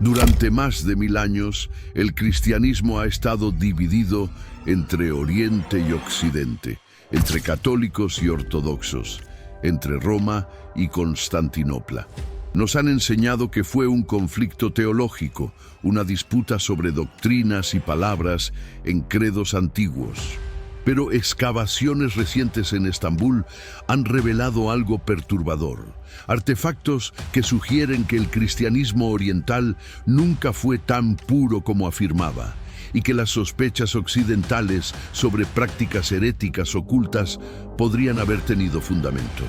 Durante más de 1000 años, el cristianismo ha estado dividido entre Oriente y Occidente, entre católicos y ortodoxos, entre Roma y Constantinopla. Nos han enseñado que fue un conflicto teológico, una disputa sobre doctrinas y palabras en credos antiguos. Pero excavaciones recientes en Estambul han revelado algo perturbador. Artefactos que sugieren que el cristianismo oriental nunca fue tan puro como afirmaba, y que las sospechas occidentales sobre prácticas heréticas ocultas podrían haber tenido fundamento.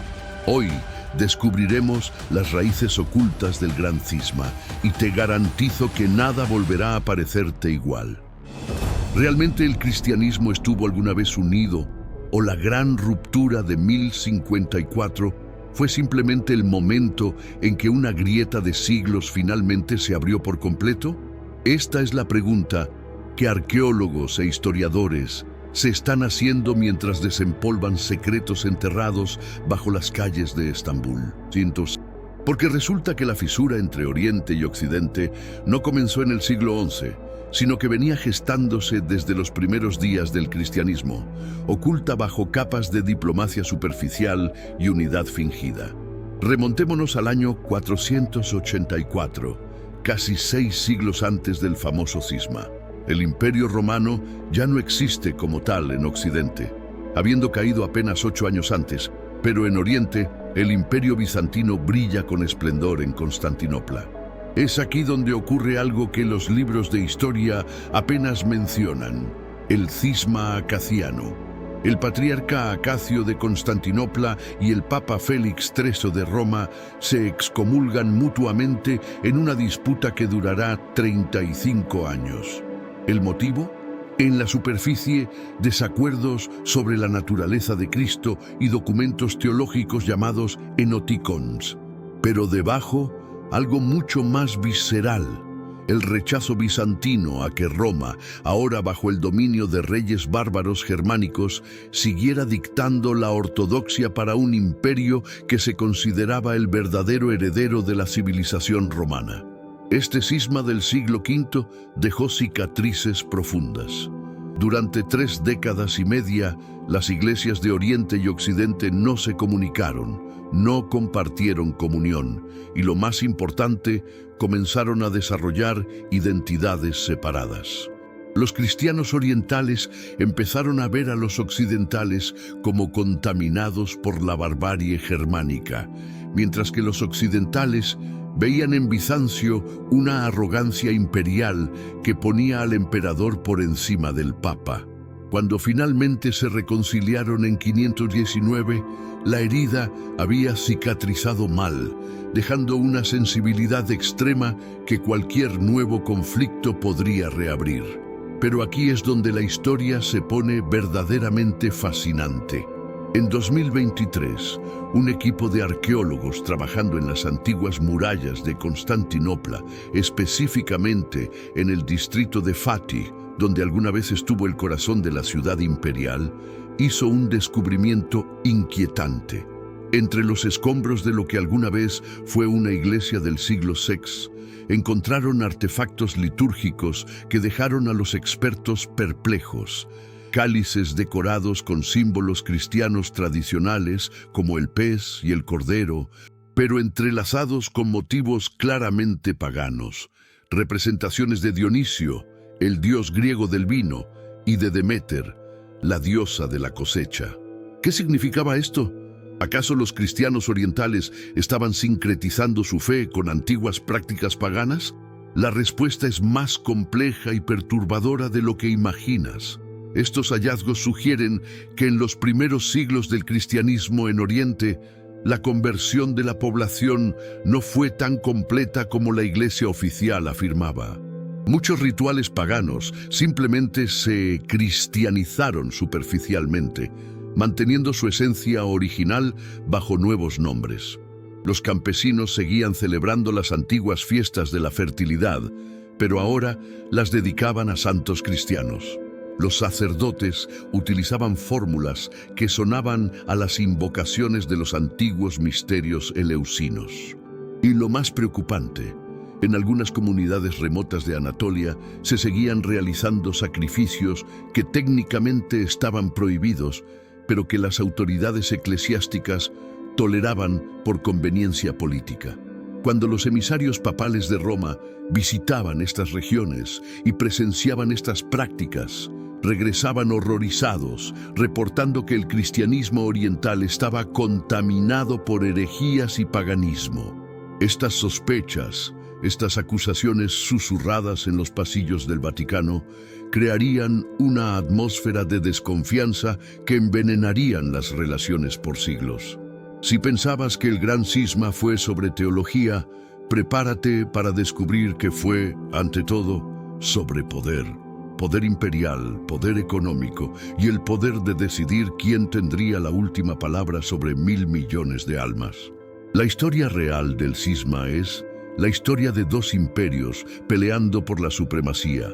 Hoy descubriremos las raíces ocultas del gran cisma, y te garantizo que nada volverá a parecerte igual. ¿Realmente el cristianismo estuvo alguna vez unido? ¿O la gran ruptura de 1054 fue simplemente el momento en que una grieta de siglos finalmente se abrió por completo? Esta es la pregunta que arqueólogos e historiadores se están haciendo mientras desempolvan secretos enterrados bajo las calles de Estambul. Porque resulta que la fisura entre Oriente y Occidente no comenzó en el siglo XI, sino que venía gestándose desde los primeros días del cristianismo, oculta bajo capas de diplomacia superficial y unidad fingida. Remontémonos al año 484, casi 6 siglos antes del famoso cisma. El Imperio Romano ya no existe como tal en Occidente, habiendo caído apenas 8 años antes, pero en Oriente el Imperio Bizantino brilla con esplendor en Constantinopla. Es aquí donde ocurre algo que los libros de historia apenas mencionan: el cisma acaciano. El patriarca Acacio de Constantinopla y el papa Félix III de Roma se excomulgan mutuamente en una disputa que durará 35 años. ¿El motivo? En la superficie, desacuerdos sobre la naturaleza de Cristo y documentos teológicos llamados enoticons. Pero debajo, algo mucho más visceral: el rechazo bizantino a que Roma, ahora bajo el dominio de reyes bárbaros germánicos, siguiera dictando la ortodoxia para un imperio que se consideraba el verdadero heredero de la civilización romana. Este cisma del siglo V dejó cicatrices profundas. Durante 3 décadas y media, las iglesias de Oriente y Occidente no se comunicaron, no compartieron comunión y, lo más importante, comenzaron a desarrollar identidades separadas. Los cristianos orientales empezaron a ver a los occidentales como contaminados por la barbarie germánica, mientras que los occidentales veían en Bizancio una arrogancia imperial que ponía al emperador por encima del papa. Cuando finalmente se reconciliaron en 519, la herida había cicatrizado mal, dejando una sensibilidad extrema que cualquier nuevo conflicto podría reabrir. Pero aquí es donde la historia se pone verdaderamente fascinante. En 2023, un equipo de arqueólogos trabajando en las antiguas murallas de Constantinopla, específicamente en el distrito de Fatih, donde alguna vez estuvo el corazón de la ciudad imperial, hizo un descubrimiento inquietante. Entre los escombros de lo que alguna vez fue una iglesia del siglo VI, encontraron artefactos litúrgicos que dejaron a los expertos perplejos. Cálices decorados con símbolos cristianos tradicionales como el pez y el cordero, pero entrelazados con motivos claramente paganos. Representaciones de Dionisio, el dios griego del vino, y de Deméter, la diosa de la cosecha. ¿Qué significaba esto? ¿Acaso los cristianos orientales estaban sincretizando su fe con antiguas prácticas paganas? La respuesta es más compleja y perturbadora de lo que imaginas. Estos hallazgos sugieren que en los primeros siglos del cristianismo en Oriente, la conversión de la población no fue tan completa como la iglesia oficial afirmaba. Muchos rituales paganos simplemente se cristianizaron superficialmente, manteniendo su esencia original bajo nuevos nombres. Los campesinos seguían celebrando las antiguas fiestas de la fertilidad, pero ahora las dedicaban a santos cristianos. Los sacerdotes utilizaban fórmulas que sonaban a las invocaciones de los antiguos misterios eleusinos. Y lo más preocupante En algunas comunidades remotas de Anatolia se seguían realizando sacrificios que técnicamente estaban prohibidos, pero que las autoridades eclesiásticas toleraban por conveniencia política. Cuando los emisarios papales de Roma visitaban estas regiones y presenciaban estas prácticas, regresaban horrorizados, reportando que el cristianismo oriental estaba contaminado por herejías y paganismo. Estas sospechas, estas acusaciones susurradas en los pasillos del Vaticano, crearían una atmósfera de desconfianza que envenenarían las relaciones por siglos. Si pensabas que el gran cisma fue sobre teología, prepárate para descubrir que fue, ante todo, sobre poder. Poder imperial, poder económico y el poder de decidir quién tendría la última palabra sobre 1.000 millones de almas. La historia real del cisma es la historia de dos imperios peleando por la supremacía,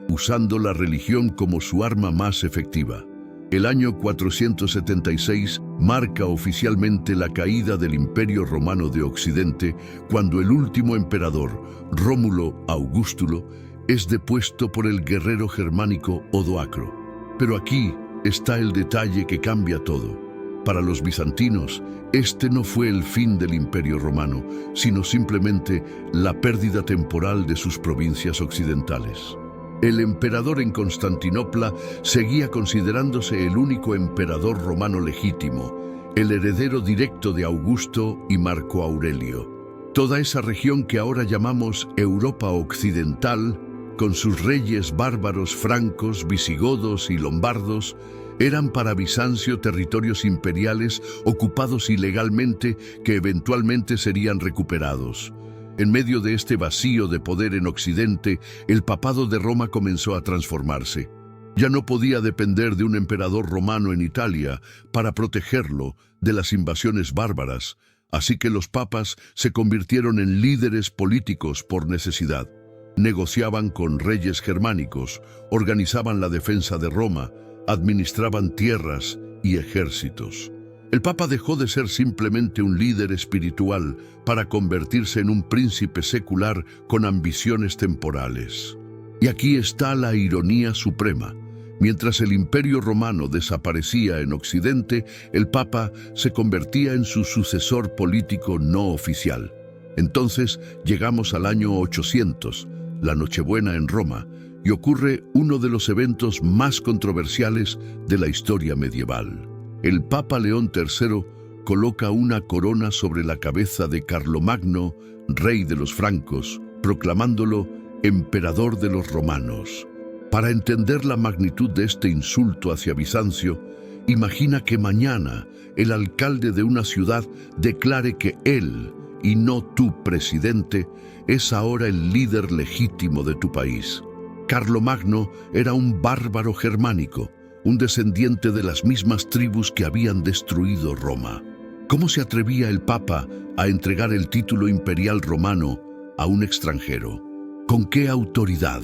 usando la religión como su arma más efectiva. El año 476 marca oficialmente la caída del Imperio Romano de Occidente, cuando el último emperador, Rómulo Augustulo, es depuesto por el guerrero germánico Odoacro. Pero aquí está el detalle que cambia todo. Para los bizantinos, este no fue el fin del Imperio Romano, sino simplemente la pérdida temporal de sus provincias occidentales. El emperador en Constantinopla seguía considerándose el único emperador romano legítimo, el heredero directo de Augusto y Marco Aurelio. Toda esa región que ahora llamamos Europa Occidental, con sus reyes bárbaros francos, visigodos y lombardos, eran para Bizancio territorios imperiales ocupados ilegalmente que eventualmente serían recuperados. En medio de este vacío de poder en Occidente, el papado de Roma comenzó a transformarse. Ya no podía depender de un emperador romano en Italia para protegerlo de las invasiones bárbaras, así que los papas se convirtieron en líderes políticos por necesidad. Negociaban con reyes germánicos, organizaban la defensa de Roma, administraban tierras y ejércitos. El Papa dejó de ser simplemente un líder espiritual para convertirse en un príncipe secular con ambiciones temporales. Y aquí está la ironía suprema. Mientras el Imperio Romano desaparecía en Occidente, el Papa se convertía en su sucesor político no oficial. Entonces llegamos al año 800, la Nochebuena en Roma, y ocurre uno de los eventos más controversiales de la historia medieval. El Papa León III coloca una corona sobre la cabeza de Carlomagno, rey de los francos, proclamándolo emperador de los romanos. Para entender la magnitud de este insulto hacia Bizancio, imagina que mañana el alcalde de una ciudad declare que él, y no tu presidente, es ahora el líder legítimo de tu país. Carlomagno era un bárbaro germánico, un descendiente de las mismas tribus que habían destruido Roma. ¿Cómo se atrevía el Papa a entregar el título imperial romano a un extranjero? ¿Con qué autoridad?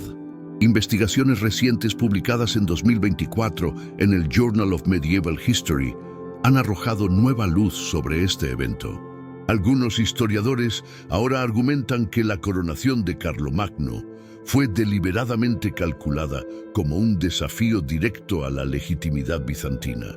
Investigaciones recientes publicadas en 2024 en el Journal of Medieval History han arrojado nueva luz sobre este evento. Algunos historiadores ahora argumentan que la coronación de Carlomagno fue deliberadamente calculada como un desafío directo a la legitimidad bizantina.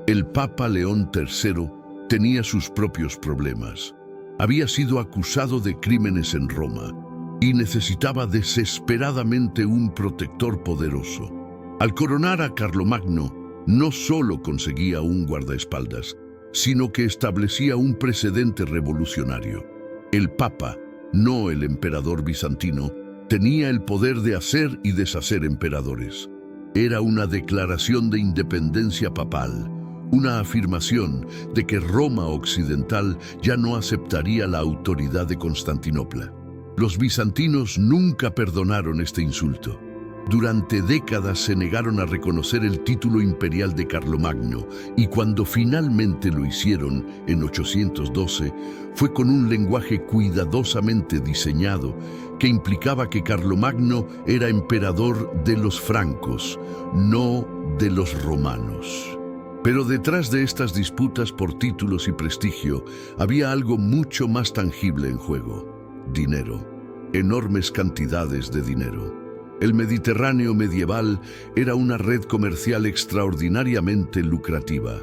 El Papa León III tenía sus propios problemas. Había sido acusado de crímenes en Roma y necesitaba desesperadamente un protector poderoso. Al coronar a Carlomagno, no solo conseguía un guardaespaldas, sino que establecía un precedente revolucionario. El Papa, no el emperador bizantino, tenía el poder de hacer y deshacer emperadores. Era una declaración de independencia papal, una afirmación de que Roma occidental ya no aceptaría la autoridad de Constantinopla. Los bizantinos nunca perdonaron este insulto. Durante décadas se negaron a reconocer el título imperial de Carlomagno y cuando finalmente lo hicieron en 812, fue con un lenguaje cuidadosamente diseñado que implicaba que Carlomagno era emperador de los francos, no de los romanos. Pero detrás de estas disputas por títulos y prestigio había algo mucho más tangible en juego: dinero. enormes cantidades de dinero. El Mediterráneo medieval era una red comercial extraordinariamente lucrativa.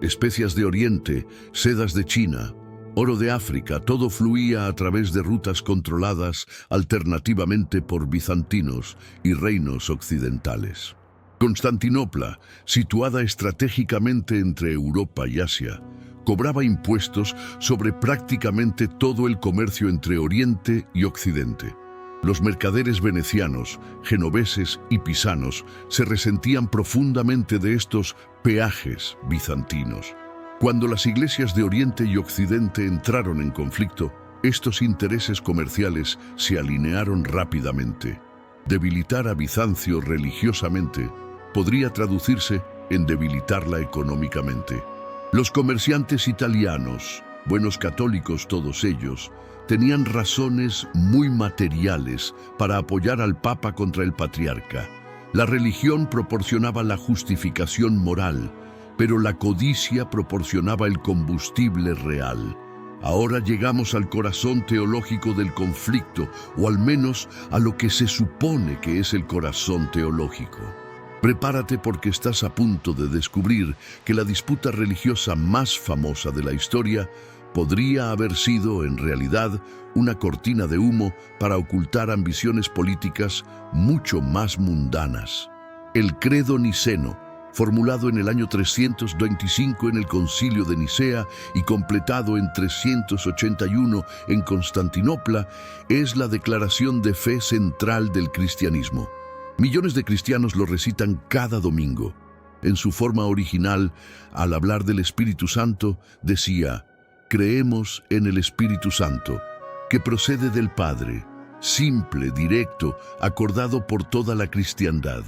Especias de Oriente, sedas de China, oro de África, todo fluía a través de rutas controladas alternativamente por bizantinos y reinos occidentales. Constantinopla, situada estratégicamente entre Europa y Asia, cobraba impuestos sobre prácticamente todo el comercio entre Oriente y Occidente. Los mercaderes venecianos, genoveses y pisanos se resentían profundamente de estos peajes bizantinos. Cuando las iglesias de Oriente y Occidente entraron en conflicto, estos intereses comerciales se alinearon rápidamente. Debilitar a Bizancio religiosamente podría traducirse en debilitarla económicamente. Los comerciantes italianos, buenos católicos todos ellos, tenían razones muy materiales para apoyar al Papa contra el patriarca. La religión proporcionaba la justificación moral, pero la codicia proporcionaba el combustible real. Ahora llegamos al corazón teológico del conflicto, o al menos a lo que se supone que es el corazón teológico. Prepárate porque estás a punto de descubrir que la disputa religiosa más famosa de la historia podría haber sido, en realidad, una cortina de humo para ocultar ambiciones políticas mucho más mundanas. El credo niceno, formulado en el año 325 en el Concilio de Nicea y completado en 381 en Constantinopla, es la declaración de fe central del cristianismo. Millones de cristianos lo recitan cada domingo. En su forma original, al hablar del Espíritu Santo, decía: creemos en el Espíritu Santo, que procede del Padre, simple, directo, acordado por toda la cristiandad.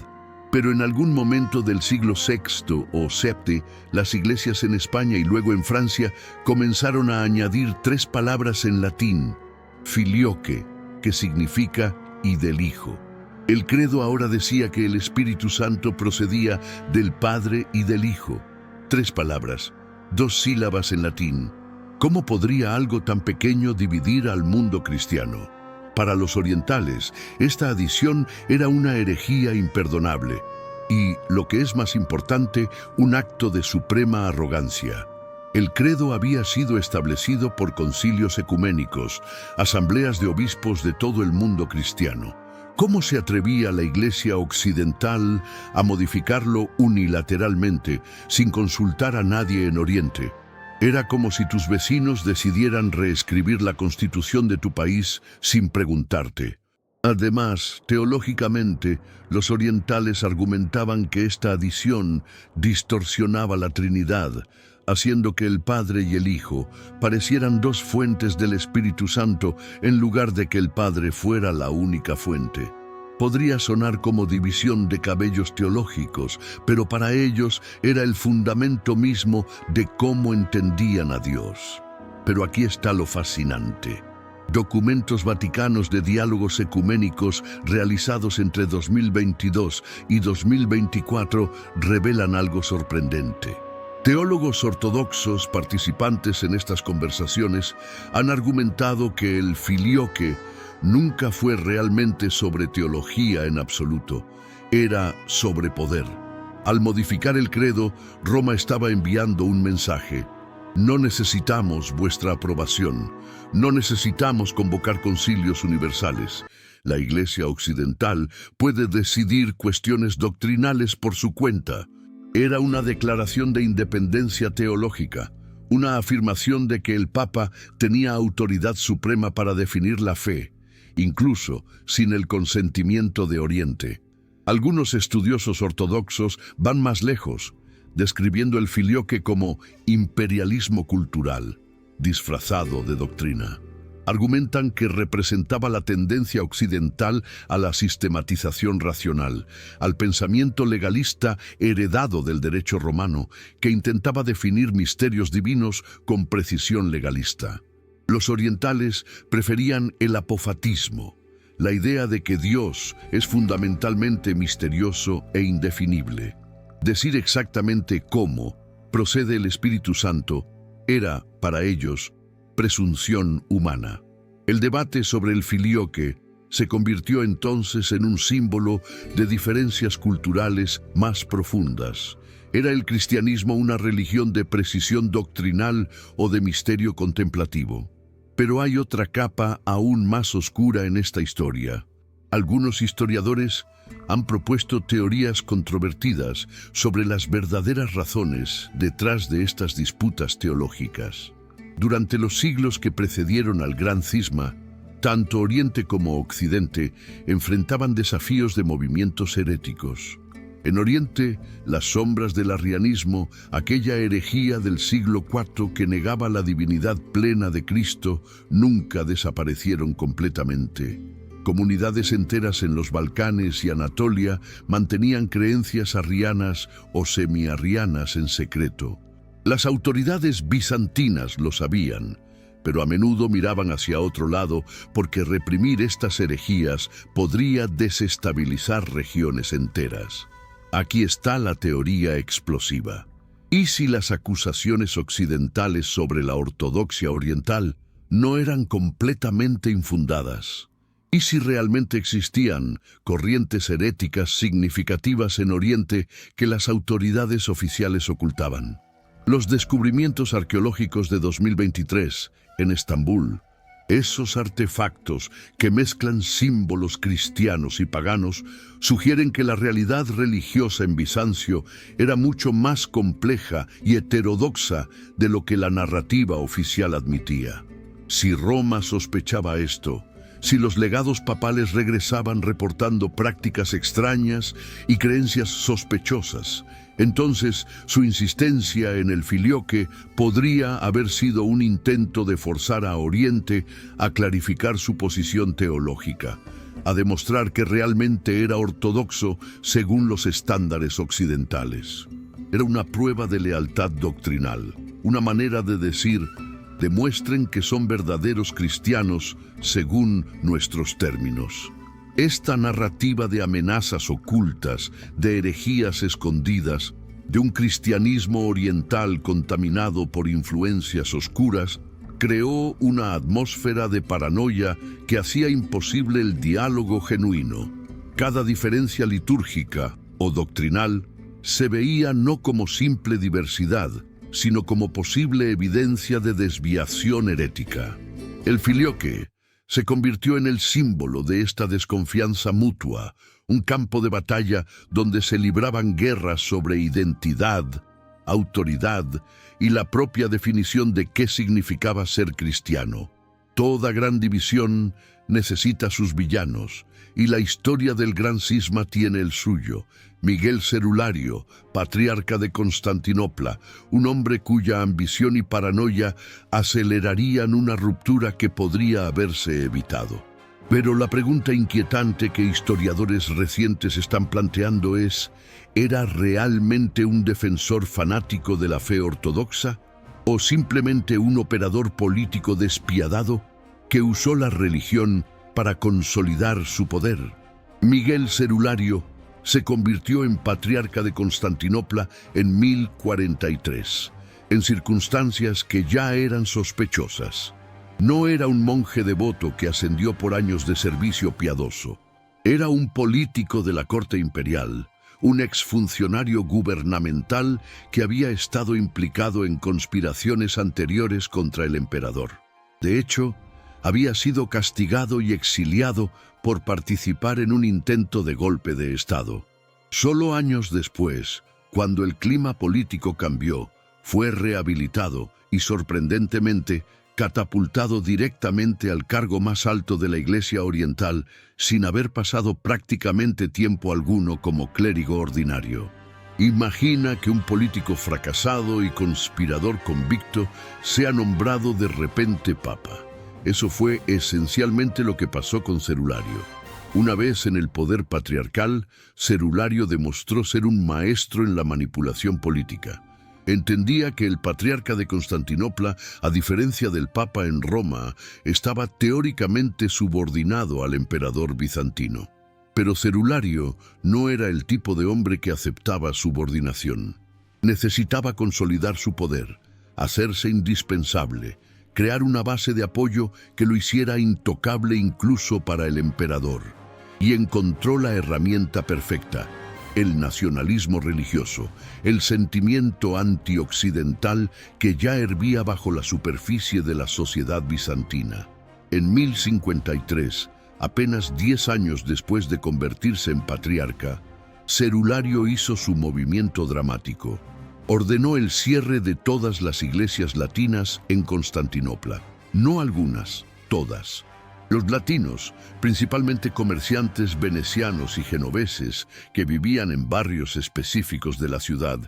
Pero en algún momento del siglo VI o VII, las iglesias en España y luego en Francia comenzaron a añadir 3 palabras en latín: filioque, que significa y del Hijo. El credo ahora decía que el Espíritu Santo procedía del Padre y del Hijo. 3 palabras, 2 sílabas en latín. ¿Cómo podría algo tan pequeño dividir al mundo cristiano? Para los orientales, esta adición era una herejía imperdonable y, lo que es más importante, un acto de suprema arrogancia. El credo había sido establecido por concilios ecuménicos, asambleas de obispos de todo el mundo cristiano. ¿Cómo se atrevía la Iglesia occidental a modificarlo unilateralmente, sin consultar a nadie en Oriente? Era como si tus vecinos decidieran reescribir la constitución de tu país sin preguntarte. Además, teológicamente, los orientales argumentaban que esta adición distorsionaba la Trinidad, haciendo que el Padre y el Hijo parecieran 2 fuentes del Espíritu Santo en lugar de que el Padre fuera la única fuente. Podría sonar como división de cabellos teológicos, pero para ellos era el fundamento mismo de cómo entendían a Dios. Pero aquí está lo fascinante. Documentos vaticanos de diálogos ecuménicos realizados entre 2022 y 2024 revelan algo sorprendente. Teólogos ortodoxos participantes en estas conversaciones han argumentado que el filioque nunca fue realmente sobre teología en absoluto, era sobre poder. Al modificar el credo, Roma estaba enviando un mensaje: no necesitamos vuestra aprobación, no necesitamos convocar concilios universales. La Iglesia occidental puede decidir cuestiones doctrinales por su cuenta. Era una declaración de independencia teológica, una afirmación de que el Papa tenía autoridad suprema para definir la fe, incluso sin el consentimiento de Oriente. Algunos estudiosos ortodoxos van más lejos, describiendo el filioque como imperialismo cultural, disfrazado de doctrina. Argumentan que representaba la tendencia occidental a la sistematización racional, al pensamiento legalista heredado del derecho romano, que intentaba definir misterios divinos con precisión legalista. Los orientales preferían el apofatismo, la idea de que Dios es fundamentalmente misterioso e indefinible. Decir exactamente cómo procede el Espíritu Santo era, para ellos, presunción humana. El debate sobre el filioque Se convirtió entonces en un símbolo de diferencias culturales más profundas. ¿Era el cristianismo una religión de precisión doctrinal o de misterio contemplativo? Pero hay otra capa aún más oscura en esta historia. Algunos historiadores han propuesto teorías controvertidas sobre las verdaderas razones detrás de estas disputas teológicas. Durante los siglos que precedieron al Gran Cisma, tanto Oriente como Occidente enfrentaban desafíos de movimientos heréticos. En Oriente, las sombras del arrianismo, aquella herejía del siglo IV que negaba la divinidad plena de Cristo, nunca desaparecieron completamente. Comunidades enteras en los Balcanes y Anatolia mantenían creencias arrianas o semiarrianas en secreto. Las autoridades bizantinas lo sabían, pero a menudo miraban hacia otro lado porque reprimir estas herejías podría desestabilizar regiones enteras. Aquí está la teoría explosiva. ¿Y si las acusaciones occidentales sobre la ortodoxia oriental no eran completamente infundadas? ¿Y si realmente existían corrientes heréticas significativas en Oriente que las autoridades oficiales ocultaban? Los descubrimientos arqueológicos de 2023 en Estambul, esos artefactos que mezclan símbolos cristianos y paganos, sugieren que la realidad religiosa en Bizancio era mucho más compleja y heterodoxa de lo que la narrativa oficial admitía. Si Roma sospechaba esto, si los legados papales regresaban reportando prácticas extrañas y creencias sospechosas, entonces su insistencia en el filioque podría haber sido un intento de forzar a Oriente a clarificar su posición teológica, a demostrar que realmente era ortodoxo según los estándares occidentales. Era una prueba de lealtad doctrinal, una manera de decir: demuestren que son verdaderos cristianos según nuestros términos. Esta narrativa de amenazas ocultas, de herejías escondidas, de un cristianismo oriental contaminado por influencias oscuras, creó una atmósfera de paranoia que hacía imposible el diálogo genuino. Cada diferencia litúrgica o doctrinal se veía no como simple diversidad, sino como posible evidencia de desviación herética. El filioque se convirtió en el símbolo de esta desconfianza mutua, un campo de batalla donde se libraban guerras sobre identidad, autoridad y la propia definición de qué significaba ser cristiano. Toda gran división necesita sus villanos, y la historia del Gran Cisma tiene el suyo. Miguel Cerulario, patriarca de Constantinopla, un hombre cuya ambición y paranoia acelerarían una ruptura que podría haberse evitado. Pero la pregunta inquietante que historiadores recientes están planteando es: ¿era realmente un defensor fanático de la fe ortodoxa? ¿O simplemente un operador político despiadado que usó la religión para consolidar su poder? Miguel Cerulario se convirtió en patriarca de Constantinopla en 1043, en circunstancias que ya eran sospechosas. No era un monje devoto que ascendió por años de servicio piadoso. Era un político de la corte imperial, un exfuncionario gubernamental que había estado implicado en conspiraciones anteriores contra el emperador. De hecho, había sido castigado y exiliado por participar en un intento de golpe de Estado. Solo años después, cuando el clima político cambió, fue rehabilitado y, sorprendentemente, catapultado directamente al cargo más alto de la Iglesia Oriental sin haber pasado prácticamente tiempo alguno como clérigo ordinario. Imagina que un político fracasado y conspirador convicto sea nombrado de repente papa. Eso fue esencialmente lo que pasó con Cerulario. Una vez en el poder patriarcal, Cerulario demostró ser un maestro en la manipulación política. Entendía que el patriarca de Constantinopla, a diferencia del papa en Roma, estaba teóricamente subordinado al emperador bizantino. Pero Cerulario no era el tipo de hombre que aceptaba subordinación. Necesitaba consolidar su poder, hacerse indispensable, crear una base de apoyo que lo hiciera intocable incluso para el emperador. Y encontró la herramienta perfecta: el nacionalismo religioso, el sentimiento antioccidental que ya hervía bajo la superficie de la sociedad bizantina. En 1053, apenas 10 años después de convertirse en patriarca, Cerulario hizo su movimiento dramático. Ordenó el cierre de todas las iglesias latinas en Constantinopla. No algunas, todas. Los latinos, principalmente comerciantes venecianos y genoveses que vivían en barrios específicos de la ciudad,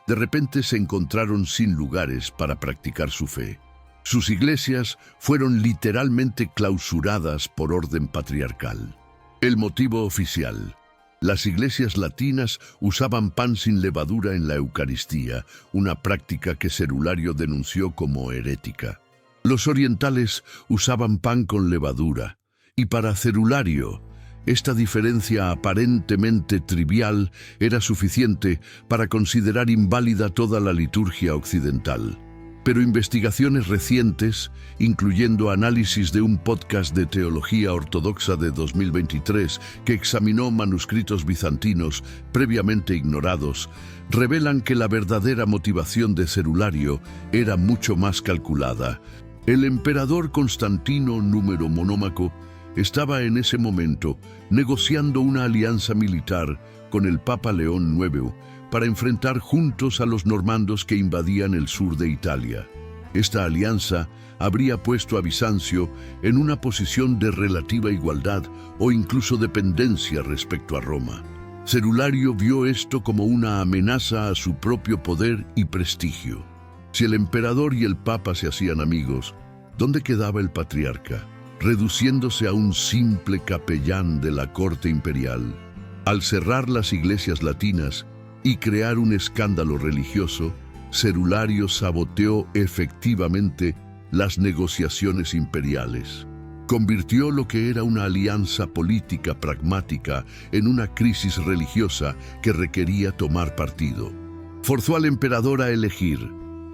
de repente se encontraron sin lugares para practicar su fe. Sus iglesias fueron literalmente clausuradas por orden patriarcal. El motivo oficial: las iglesias latinas usaban pan sin levadura en la Eucaristía, una práctica que Cerulario denunció como herética. Los orientales usaban pan con levadura, y para Cerulario, esta diferencia aparentemente trivial era suficiente para considerar inválida toda la liturgia occidental. Pero investigaciones recientes, incluyendo análisis de un podcast de teología ortodoxa de 2023 que examinó manuscritos bizantinos previamente ignorados, revelan que la verdadera motivación de Cerulario era mucho más calculada. El emperador Constantino Número Monómaco estaba en ese momento negociando una alianza militar con el Papa León IX para enfrentar juntos a los normandos que invadían el sur de Italia. Esta alianza habría puesto a Bizancio en una posición de relativa igualdad o incluso dependencia respecto a Roma. Cerulario vio esto como una amenaza a su propio poder y prestigio. Si el emperador y el papa se hacían amigos, ¿dónde quedaba el patriarca, reduciéndose a un simple capellán de la corte imperial? Al cerrar las iglesias latinas y crear un escándalo religioso, Cerulario saboteó efectivamente las negociaciones imperiales. Convirtió lo que era una alianza política pragmática en una crisis religiosa que requería tomar partido. Forzó al emperador a elegir: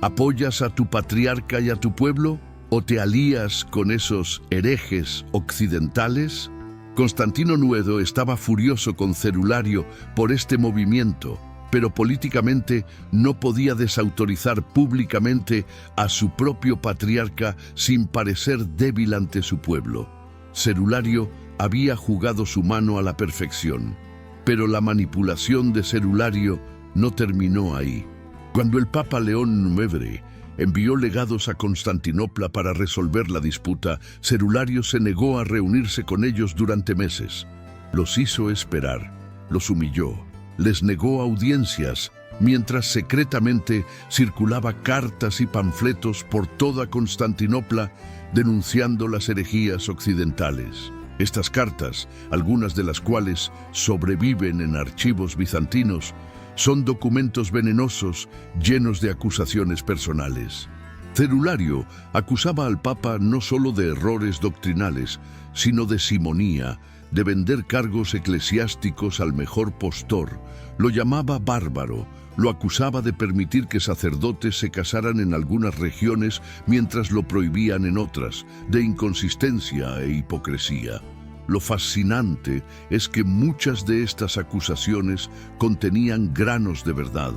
¿apoyas a tu patriarca y a tu pueblo o te alías con esos herejes occidentales? Constantino IX estaba furioso con Cerulario por este movimiento, pero políticamente no podía desautorizar públicamente a su propio patriarca sin parecer débil ante su pueblo. Cerulario había jugado su mano a la perfección, pero la manipulación de Cerulario no terminó ahí. Cuando el Papa León IX envió legados a Constantinopla para resolver la disputa, Cerulario se negó a reunirse con ellos durante meses. Los hizo esperar, los humilló, les negó audiencias, mientras secretamente circulaba cartas y panfletos por toda Constantinopla denunciando las herejías occidentales. Estas cartas, algunas de las cuales sobreviven en archivos bizantinos, son documentos venenosos llenos de acusaciones personales. Cerulario acusaba al Papa no solo de errores doctrinales, sino de simonía, de vender cargos eclesiásticos al mejor postor. Lo llamaba bárbaro, lo acusaba de permitir que sacerdotes se casaran en algunas regiones mientras lo prohibían en otras, de inconsistencia e hipocresía. Lo fascinante es que muchas de estas acusaciones contenían granos de verdad.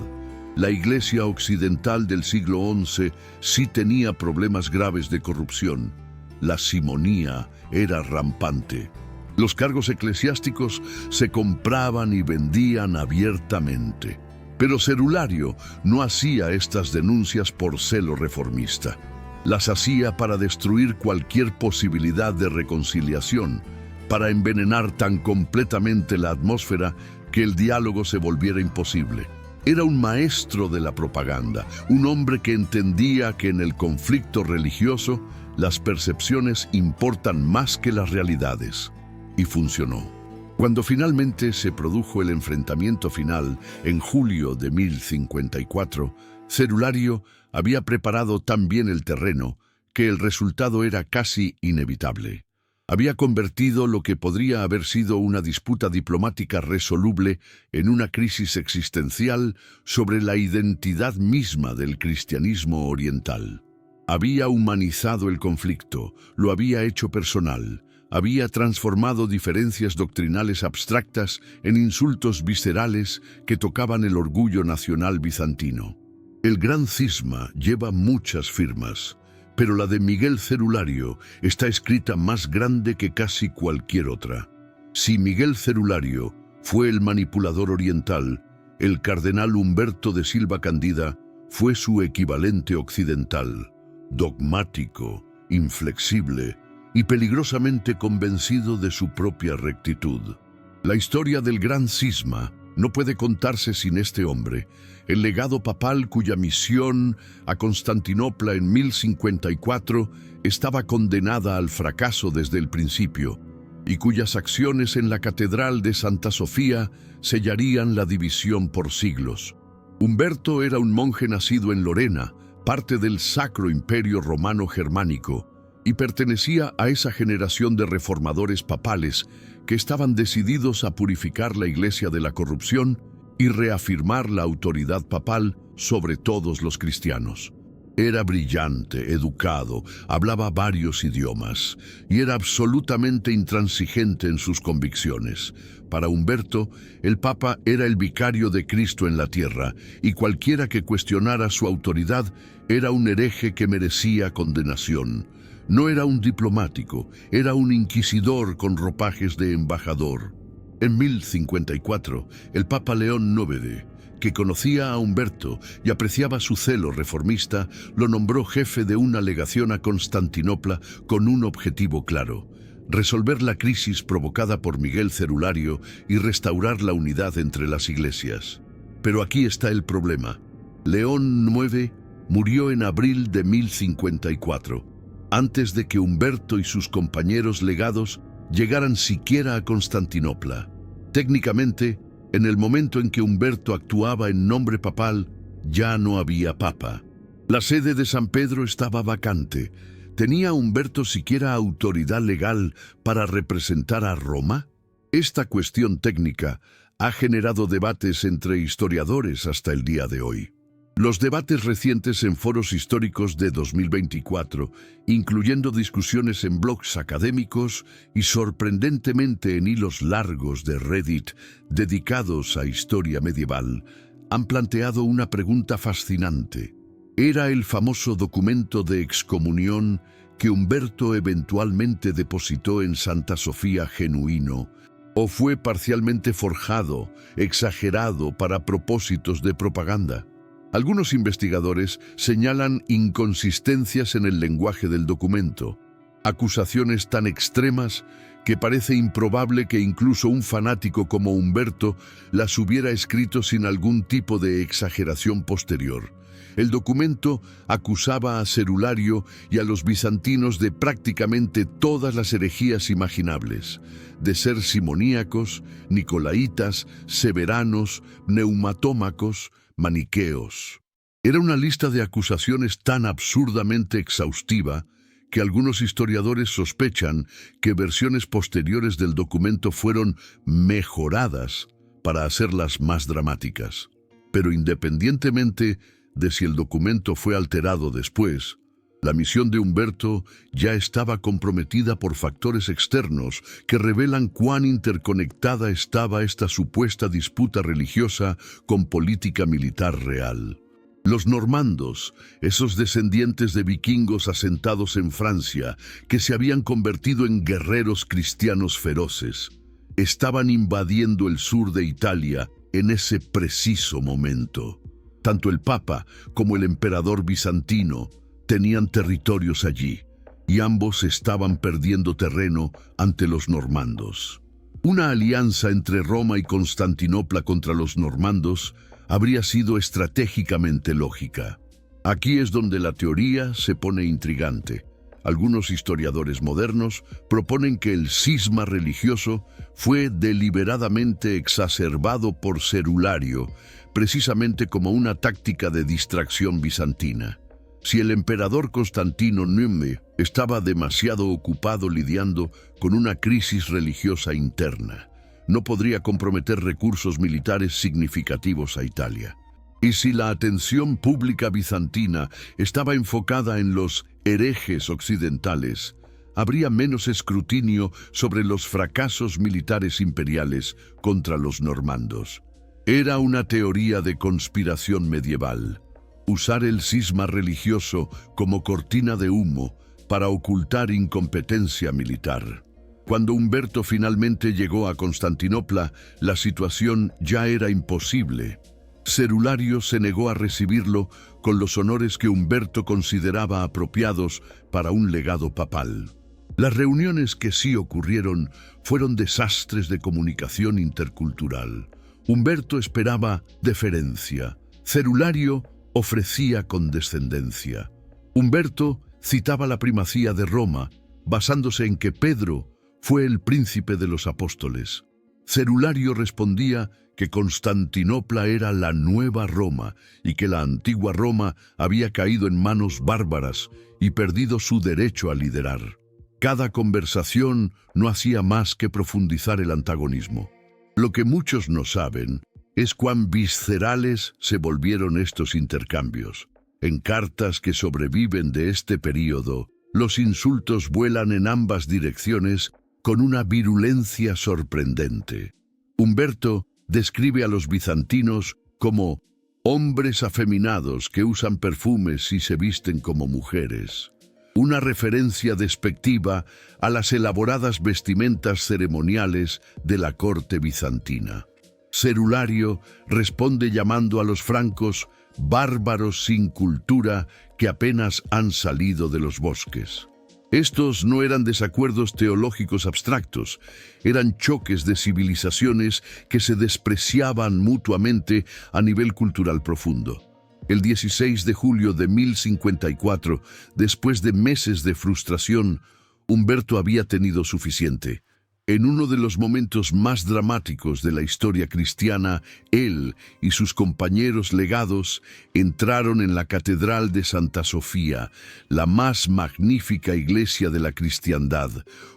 La Iglesia occidental del siglo XI sí tenía problemas graves de corrupción. La simonía era rampante. Los cargos eclesiásticos se compraban y vendían abiertamente. Pero Cerulario no hacía estas denuncias por celo reformista. Las hacía para destruir cualquier posibilidad de reconciliación, para envenenar tan completamente la atmósfera que el diálogo se volviera imposible. Era un maestro de la propaganda, un hombre que entendía que en el conflicto religioso las percepciones importan más que las realidades. Y funcionó. Cuando finalmente se produjo el enfrentamiento final en julio de 1054, Cerulario había preparado tan bien el terreno que el resultado era casi inevitable. Había convertido lo que podría haber sido una disputa diplomática resoluble en una crisis existencial sobre la identidad misma del cristianismo oriental. Había humanizado el conflicto, lo había hecho personal, había transformado diferencias doctrinales abstractas en insultos viscerales que tocaban el orgullo nacional bizantino. El gran cisma lleva muchas firmas, pero la de Miguel Cerulario está escrita más grande que casi cualquier otra. Si Miguel Cerulario fue el manipulador oriental, el cardenal Humberto de Silva Candida fue su equivalente occidental, dogmático, inflexible y peligrosamente convencido de su propia rectitud. La historia del gran cisma no puede contarse sin este hombre, el legado papal cuya misión a Constantinopla en 1054 estaba condenada al fracaso desde el principio, y cuyas acciones en la Catedral de Santa Sofía sellarían la división por siglos. Humberto era un monje nacido en Lorena, parte del Sacro Imperio Romano Germánico, y pertenecía a esa generación de reformadores papales que estaban decididos a purificar la Iglesia de la corrupción y reafirmar la autoridad papal sobre todos los cristianos. Era brillante, educado, hablaba varios idiomas y era absolutamente intransigente en sus convicciones. Para Humberto, el Papa era el vicario de Cristo en la tierra y cualquiera que cuestionara su autoridad era un hereje que merecía condenación. No era un diplomático, era un inquisidor con ropajes de embajador. En 1054, el Papa León IX, que conocía a Humberto y apreciaba su celo reformista, lo nombró jefe de una legación a Constantinopla con un objetivo claro: resolver la crisis provocada por Miguel Cerulario y restaurar la unidad entre las iglesias. Pero aquí está el problema. León IX murió en abril de 1054, antes de que Humberto y sus compañeros legados llegaran siquiera a Constantinopla. Técnicamente, en el momento en que Humberto actuaba en nombre papal, ya no había papa. La sede de San Pedro estaba vacante. ¿Tenía Humberto siquiera autoridad legal para representar a Roma? Esta cuestión técnica ha generado debates entre historiadores hasta el día de hoy. Los debates recientes en foros históricos de 2024, incluyendo discusiones en blogs académicos y sorprendentemente en hilos largos de Reddit dedicados a historia medieval, han planteado una pregunta fascinante. ¿Era el famoso documento de excomunión que Humberto eventualmente depositó en Santa Sofía genuino, o fue parcialmente forjado, exagerado para propósitos de propaganda? Algunos investigadores señalan inconsistencias en el lenguaje del documento, acusaciones tan extremas que parece improbable que incluso un fanático como Humberto las hubiera escrito sin algún tipo de exageración posterior. El documento acusaba a Cerulario y a los bizantinos de prácticamente todas las herejías imaginables, de ser simoníacos, nicolaitas, severanos, neumatómacos, maniqueos. Era una lista de acusaciones tan absurdamente exhaustiva que algunos historiadores sospechan que versiones posteriores del documento fueron mejoradas para hacerlas más dramáticas. Pero independientemente de si el documento fue alterado después, la misión de Humberto ya estaba comprometida por factores externos que revelan cuán interconectada estaba esta supuesta disputa religiosa con política militar real. Los normandos, esos descendientes de vikingos asentados en Francia, que se habían convertido en guerreros cristianos feroces, estaban invadiendo el sur de Italia en ese preciso momento. Tanto el Papa como el emperador bizantino tenían territorios allí, y ambos estaban perdiendo terreno ante los normandos. Una alianza entre Roma y Constantinopla contra los normandos habría sido estratégicamente lógica. Aquí es donde la teoría se pone intrigante. Algunos historiadores modernos proponen que el cisma religioso fue deliberadamente exacerbado por Cerulario, precisamente como una táctica de distracción bizantina. Si el emperador Constantino IX estaba demasiado ocupado lidiando con una crisis religiosa interna, no podría comprometer recursos militares significativos a Italia. Y si la atención pública bizantina estaba enfocada en los herejes occidentales, habría menos escrutinio sobre los fracasos militares imperiales contra los normandos. Era una teoría de conspiración medieval. Usar el cisma religioso como cortina de humo para ocultar incompetencia militar. Cuando Humberto finalmente llegó a Constantinopla, la situación ya era imposible. Cerulario se negó a recibirlo con los honores que Humberto consideraba apropiados para un legado papal. Las reuniones que sí ocurrieron fueron desastres de comunicación intercultural. Humberto esperaba deferencia. Cerulario ofrecía condescendencia. Humberto citaba la primacía de Roma, basándose en que Pedro fue el príncipe de los apóstoles. Cerulario respondía que Constantinopla era la nueva Roma y que la antigua Roma había caído en manos bárbaras y perdido su derecho a liderar. Cada conversación no hacía más que profundizar el antagonismo. Lo que muchos no saben es cuán viscerales se volvieron estos intercambios. En cartas que sobreviven de este período, los insultos vuelan en ambas direcciones con una virulencia sorprendente. Humberto describe a los bizantinos como hombres afeminados que usan perfumes y se visten como mujeres. Una referencia despectiva a las elaboradas vestimentas ceremoniales de la corte bizantina. Cerulario responde llamando a los francos bárbaros sin cultura que apenas han salido de los bosques. Estos no eran desacuerdos teológicos abstractos, eran choques de civilizaciones que se despreciaban mutuamente a nivel cultural profundo. El 16 de julio de 1054, después de meses de frustración, Humberto había tenido suficiente. En uno de los momentos más dramáticos de la historia cristiana, él y sus compañeros legados entraron en la Catedral de Santa Sofía, la más magnífica iglesia de la cristiandad,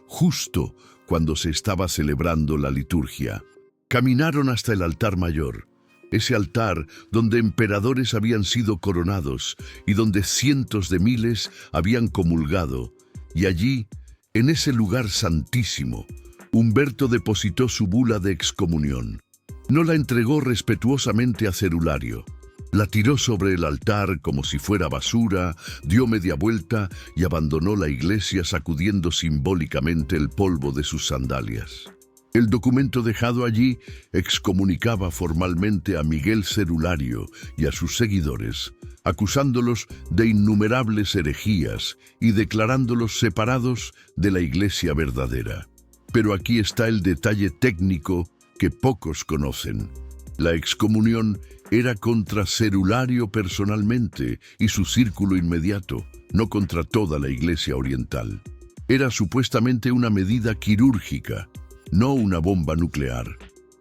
justo cuando se estaba celebrando la liturgia. Caminaron hasta el altar mayor, ese altar donde emperadores habían sido coronados y donde cientos de miles habían comulgado, y allí, en ese lugar santísimo, Humberto depositó su bula de excomunión. No la entregó respetuosamente a Cerulario. La tiró sobre el altar como si fuera basura, dio media vuelta y abandonó la iglesia sacudiendo simbólicamente el polvo de sus sandalias. El documento dejado allí excomunicaba formalmente a Miguel Cerulario y a sus seguidores, acusándolos de innumerables herejías y declarándolos separados de la iglesia verdadera. Pero aquí está el detalle técnico que pocos conocen. La excomunión era contra Cerulario personalmente y su círculo inmediato, no contra toda la Iglesia oriental. Era supuestamente una medida quirúrgica, no una bomba nuclear.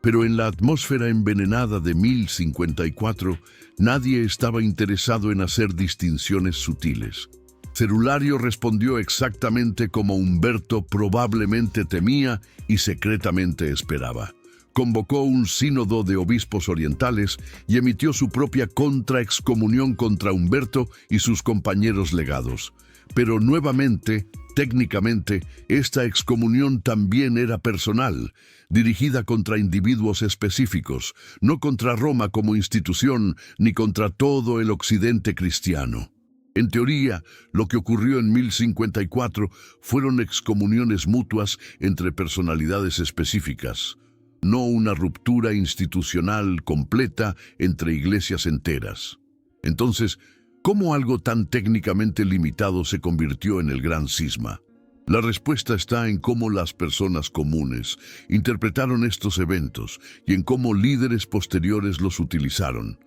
Pero en la atmósfera envenenada de 1054, nadie estaba interesado en hacer distinciones sutiles. Cerulario respondió exactamente como Humberto probablemente temía y secretamente esperaba. Convocó un sínodo de obispos orientales y emitió su propia contraexcomunión contra Humberto y sus compañeros legados. Pero nuevamente, técnicamente, esta excomunión también era personal, dirigida contra individuos específicos, no contra Roma como institución ni contra todo el occidente cristiano. En teoría, lo que ocurrió en 1054 fueron excomuniones mutuas entre personalidades específicas, no una ruptura institucional completa entre iglesias enteras. Entonces, ¿cómo algo tan técnicamente limitado se convirtió en el gran cisma? La respuesta está en cómo las personas comunes interpretaron estos eventos y en cómo líderes posteriores los utilizaron.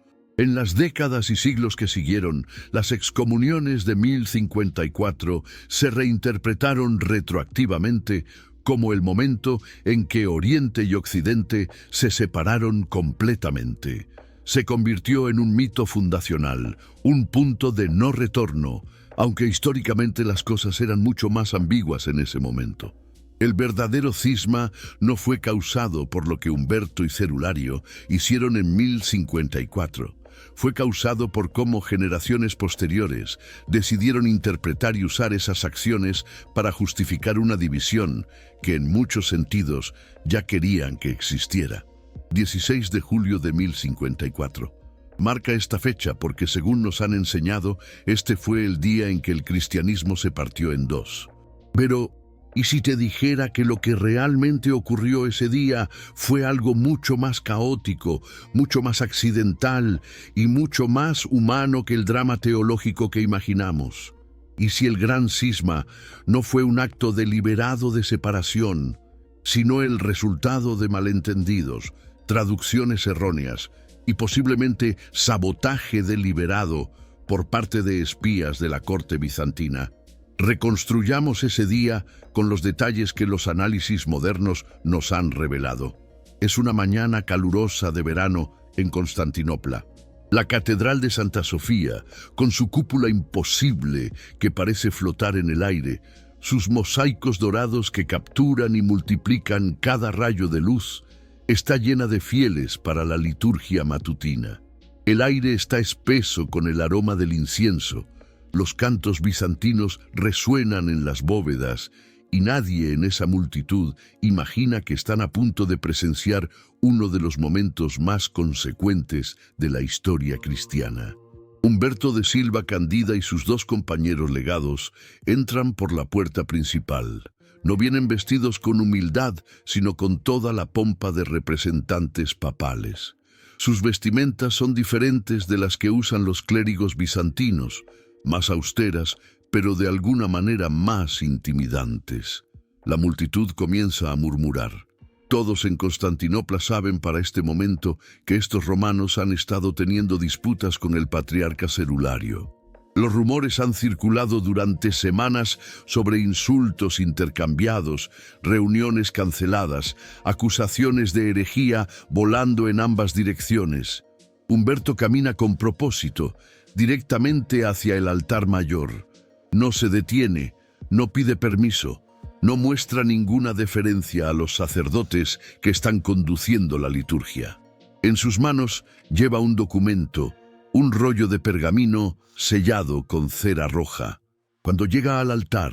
En las décadas y siglos que siguieron, las excomuniones de 1054 se reinterpretaron retroactivamente como el momento en que Oriente y Occidente se separaron completamente. Se convirtió en un mito fundacional, un punto de no retorno, aunque históricamente las cosas eran mucho más ambiguas en ese momento. El verdadero cisma no fue causado por lo que Humberto y Cerulario hicieron en 1054, fue causado por cómo generaciones posteriores decidieron interpretar y usar esas acciones para justificar una división que en muchos sentidos ya querían que existiera. 16 de julio de 1054. Marca esta fecha porque, según nos han enseñado, este fue el día en que el cristianismo se partió en dos. Pero, ¿y si te dijera que lo que realmente ocurrió ese día fue algo mucho más caótico, mucho más accidental y mucho más humano que el drama teológico que imaginamos? ¿Y si el gran cisma no fue un acto deliberado de separación, sino el resultado de malentendidos, traducciones erróneas y posiblemente sabotaje deliberado por parte de espías de la corte bizantina? Reconstruyamos ese día con los detalles que los análisis modernos nos han revelado. Es una mañana calurosa de verano en Constantinopla. La Catedral de Santa Sofía, con su cúpula imposible que parece flotar en el aire, sus mosaicos dorados que capturan y multiplican cada rayo de luz, está llena de fieles para la liturgia matutina. El aire está espeso con el aroma del incienso. Los cantos bizantinos resuenan en las bóvedas y nadie en esa multitud imagina que están a punto de presenciar uno de los momentos más consecuentes de la historia cristiana. Humberto de Silva Candida y sus dos compañeros legados entran por la puerta principal. No vienen vestidos con humildad, sino con toda la pompa de representantes papales. Sus vestimentas son diferentes de las que usan los clérigos bizantinos, más austeras, pero de alguna manera más intimidantes. La multitud comienza a murmurar. Todos en Constantinopla saben para este momento que estos romanos han estado teniendo disputas con el patriarca Cerulario. Los rumores han circulado durante semanas sobre insultos intercambiados, reuniones canceladas, acusaciones de herejía volando en ambas direcciones. Humberto camina con propósito, directamente hacia el altar mayor. No se detiene, no pide permiso, no muestra ninguna deferencia a los sacerdotes que están conduciendo la liturgia. En sus manos lleva un documento, un rollo de pergamino sellado con cera roja. Cuando llega al altar,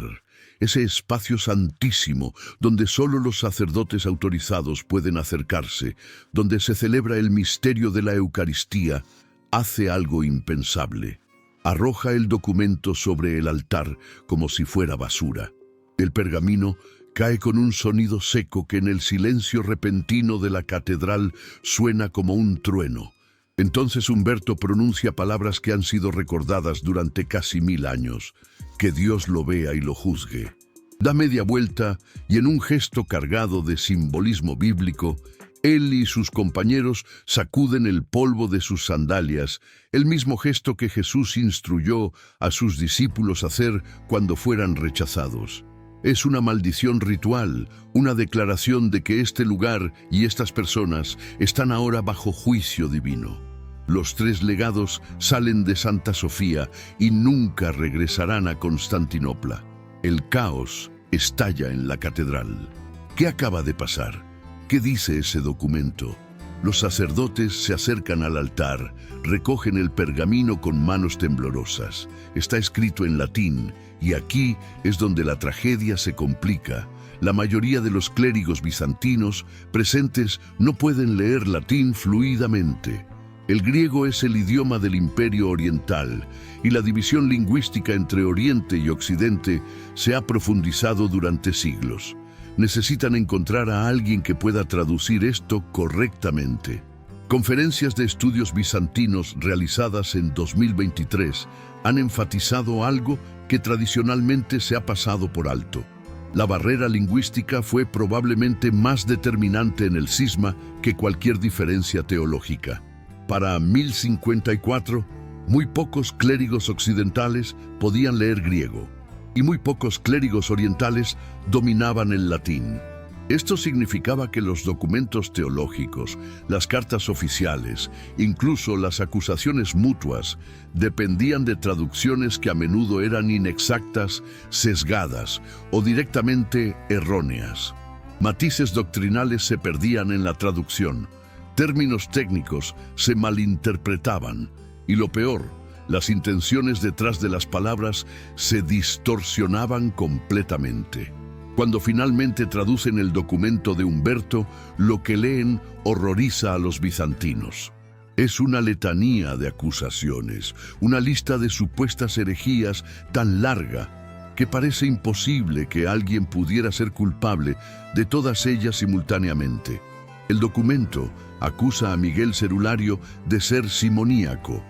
ese espacio santísimo donde solo los sacerdotes autorizados pueden acercarse, donde se celebra el misterio de la Eucaristía, hace algo impensable. Arroja el documento sobre el altar como si fuera basura. El pergamino cae con un sonido seco que en el silencio repentino de la catedral suena como un trueno. Entonces Humberto pronuncia palabras que han sido recordadas durante casi 1000 años. Que Dios lo vea y lo juzgue. Da media vuelta y en un gesto cargado de simbolismo bíblico, él y sus compañeros sacuden el polvo de sus sandalias, el mismo gesto que Jesús instruyó a sus discípulos hacer cuando fueran rechazados. Es una maldición ritual, una declaración de que este lugar y estas personas están ahora bajo juicio divino. Los tres legados salen de Santa Sofía y nunca regresarán a Constantinopla. El caos estalla en la catedral. ¿Qué acaba de pasar? ¿Qué dice ese documento? Los sacerdotes se acercan al altar, recogen el pergamino con manos temblorosas. Está escrito en latín, y aquí es donde la tragedia se complica. La mayoría de los clérigos bizantinos presentes no pueden leer latín fluidamente. El griego es el idioma del Imperio Oriental, y la división lingüística entre Oriente y Occidente se ha profundizado durante siglos. Necesitan encontrar a alguien que pueda traducir esto correctamente. Conferencias de estudios bizantinos realizadas en 2023 han enfatizado algo que tradicionalmente se ha pasado por alto. La barrera lingüística fue probablemente más determinante en el cisma que cualquier diferencia teológica. Para 1054, muy pocos clérigos occidentales podían leer griego, y muy pocos clérigos orientales dominaban el latín. Esto significaba que los documentos teológicos, las cartas oficiales, incluso las acusaciones mutuas, dependían de traducciones que a menudo eran inexactas, sesgadas o directamente erróneas. Matices doctrinales se perdían en la traducción. Términos técnicos se malinterpretaban y lo peor, las intenciones detrás de las palabras se distorsionaban completamente. Cuando finalmente traducen el documento de Humberto, lo que leen horroriza a los bizantinos. Es una letanía de acusaciones, una lista de supuestas herejías tan larga que parece imposible que alguien pudiera ser culpable de todas ellas simultáneamente. El documento acusa a Miguel Cerulario de ser simoníaco,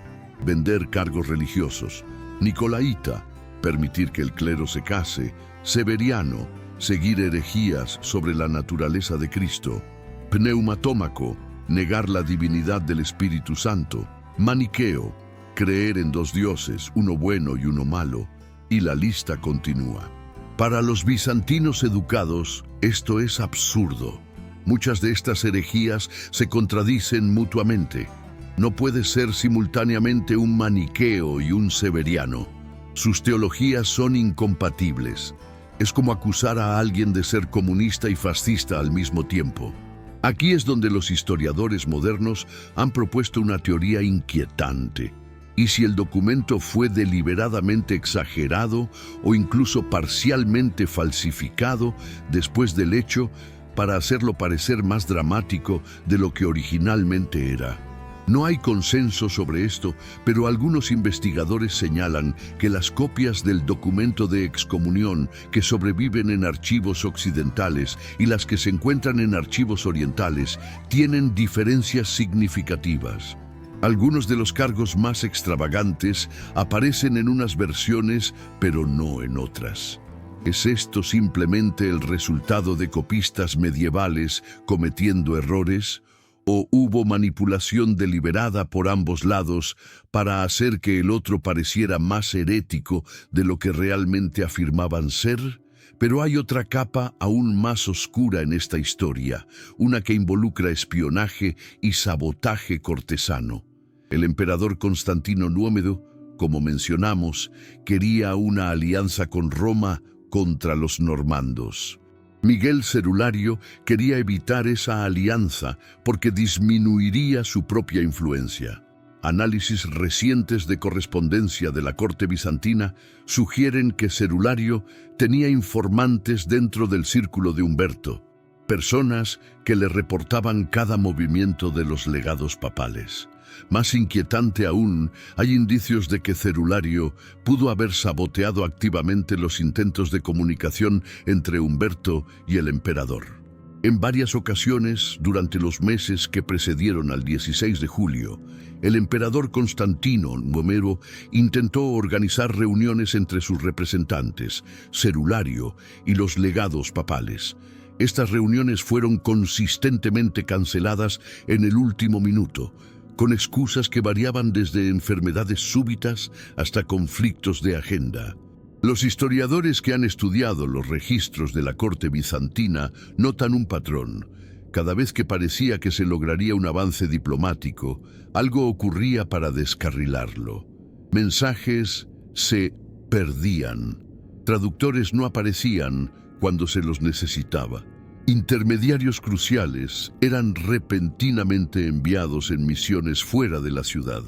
vender cargos religiosos; nicolaíta, permitir que el clero se case; severiano, seguir herejías sobre la naturaleza de Cristo; pneumatómaco, negar la divinidad del Espíritu Santo; maniqueo, creer en dos dioses, uno bueno y uno malo, y la lista continúa. Para los bizantinos educados, esto es absurdo. Muchas de estas herejías se contradicen mutuamente. No puede ser simultáneamente un maniqueo y un severiano. Sus teologías son incompatibles. Es como acusar a alguien de ser comunista y fascista al mismo tiempo. Aquí es donde los historiadores modernos han propuesto una teoría inquietante. ¿Y si el documento fue deliberadamente exagerado o incluso parcialmente falsificado después del hecho para hacerlo parecer más dramático de lo que originalmente era? No hay consenso sobre esto, pero algunos investigadores señalan que las copias del documento de excomunión que sobreviven en archivos occidentales y las que se encuentran en archivos orientales tienen diferencias significativas. Algunos de los cargos más extravagantes aparecen en unas versiones, pero no en otras. ¿Es esto simplemente el resultado de copistas medievales cometiendo errores? ¿O hubo manipulación deliberada por ambos lados para hacer que el otro pareciera más herético de lo que realmente afirmaban ser? Pero hay otra capa aún más oscura en esta historia, una que involucra espionaje y sabotaje cortesano. El emperador Constantino Número, como mencionamos, quería una alianza con Roma contra los normandos. Miguel Cerulario quería evitar esa alianza porque disminuiría su propia influencia. Análisis recientes de correspondencia de la corte bizantina sugieren que Cerulario tenía informantes dentro del círculo de Humberto, personas que le reportaban cada movimiento de los legados papales. Más inquietante aún, hay indicios de que Cerulario pudo haber saboteado activamente los intentos de comunicación entre Humberto y el emperador. En varias ocasiones, durante los meses que precedieron al 16 de julio, el emperador Constantino Número intentó organizar reuniones entre sus representantes, Cerulario y los legados papales. Estas reuniones fueron consistentemente canceladas en el último minuto, con excusas que variaban desde enfermedades súbitas hasta conflictos de agenda. Los historiadores que han estudiado los registros de la corte bizantina notan un patrón. Cada vez que parecía que se lograría un avance diplomático, algo ocurría para descarrilarlo. Mensajes se perdían. Traductores no aparecían cuando se los necesitaba. Intermediarios cruciales eran repentinamente enviados en misiones fuera de la ciudad.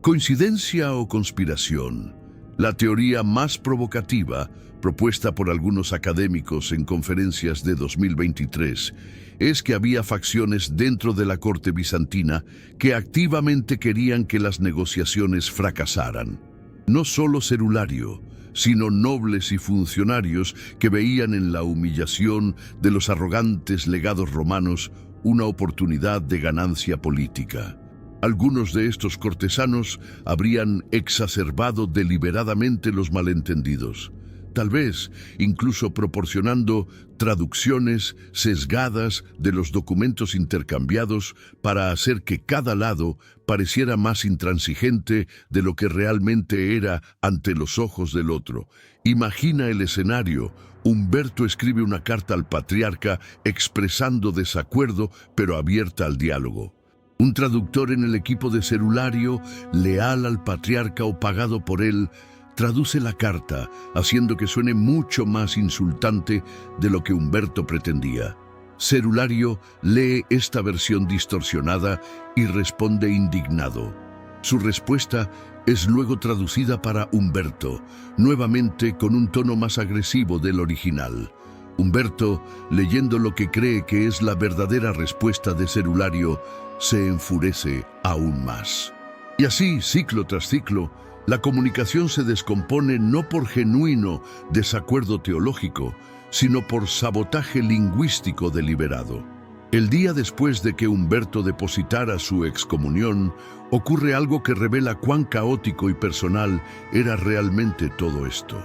¿Coincidencia o conspiración? La teoría más provocativa, propuesta por algunos académicos en conferencias de 2023, es que había facciones dentro de la corte bizantina que activamente querían que las negociaciones fracasaran. No solo Cerulario, sino nobles y funcionarios que veían en la humillación de los arrogantes legados romanos una oportunidad de ganancia política. Algunos de estos cortesanos habrían exacerbado deliberadamente los malentendidos, tal vez incluso proporcionando traducciones sesgadas de los documentos intercambiados para hacer que cada lado pareciera más intransigente de lo que realmente era ante los ojos del otro. Imagina el escenario. Humberto escribe una carta al patriarca expresando desacuerdo, pero abierta al diálogo. Un traductor en el equipo de Cerulario, leal al patriarca o pagado por él, traduce la carta, haciendo que suene mucho más insultante de lo que Humberto pretendía. Cerulario lee esta versión distorsionada y responde indignado. Su respuesta es luego traducida para Humberto, nuevamente con un tono más agresivo del original. Humberto, leyendo lo que cree que es la verdadera respuesta de Cerulario, se enfurece aún más. Y así, ciclo tras ciclo, la comunicación se descompone no por genuino desacuerdo teológico, sino por sabotaje lingüístico deliberado. El día después de que Humberto depositara su excomunión, ocurre algo que revela cuán caótico y personal era realmente todo esto.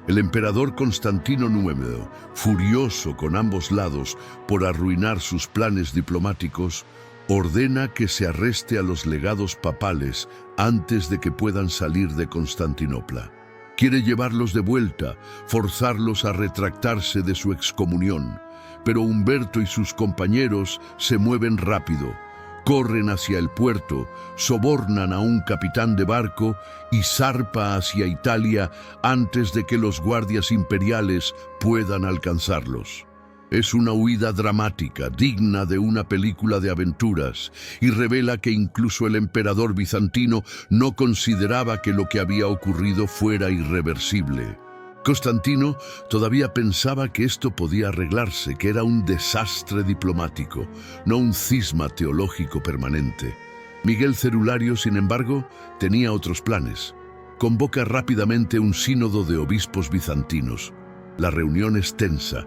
El emperador Constantino IX, furioso con ambos lados por arruinar sus planes diplomáticos, ordena que se arreste a los legados papales antes de que puedan salir de Constantinopla. Quiere llevarlos de vuelta, forzarlos a retractarse de su excomunión, pero Humberto y sus compañeros se mueven rápido, corren hacia el puerto, sobornan a un capitán de barco y zarpa hacia Italia antes de que los guardias imperiales puedan alcanzarlos. Es una huida dramática, digna de una película de aventuras, y revela que incluso el emperador bizantino no consideraba que lo que había ocurrido fuera irreversible. Constantino todavía pensaba que esto podía arreglarse, que era un desastre diplomático, no un cisma teológico permanente. Miguel Cerulario, sin embargo, tenía otros planes. Convoca rápidamente un sínodo de obispos bizantinos. La reunión es tensa.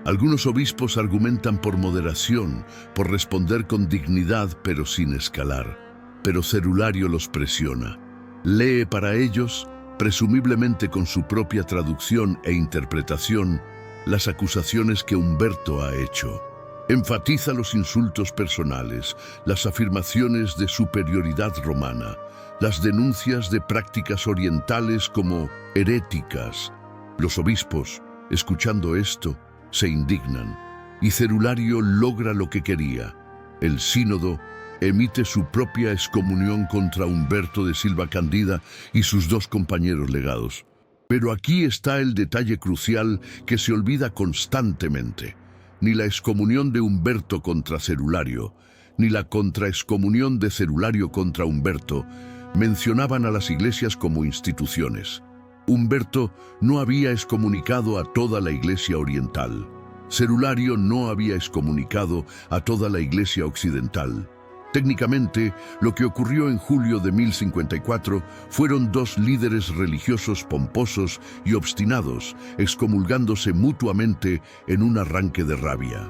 Algunos obispos argumentan por moderación, por responder con dignidad pero sin escalar. Pero Cerulario los presiona. Lee para ellos, presumiblemente con su propia traducción e interpretación, las acusaciones que Humberto ha hecho. Enfatiza los insultos personales, las afirmaciones de superioridad romana, las denuncias de prácticas orientales como heréticas. Los obispos, escuchando esto, se indignan, y Cerulario logra lo que quería. El sínodo emite su propia excomunión contra Humberto de Silva Candida y sus dos compañeros legados. Pero aquí está el detalle crucial que se olvida constantemente. Ni la excomunión de Humberto contra Cerulario, ni la contraexcomunión de Cerulario contra Humberto mencionaban a las iglesias como instituciones. Humberto no había excomunicado a toda la Iglesia oriental. Cerulario no había excomunicado a toda la Iglesia occidental. Técnicamente, lo que ocurrió en julio de 1054 fueron dos líderes religiosos pomposos y obstinados, excomulgándose mutuamente en un arranque de rabia.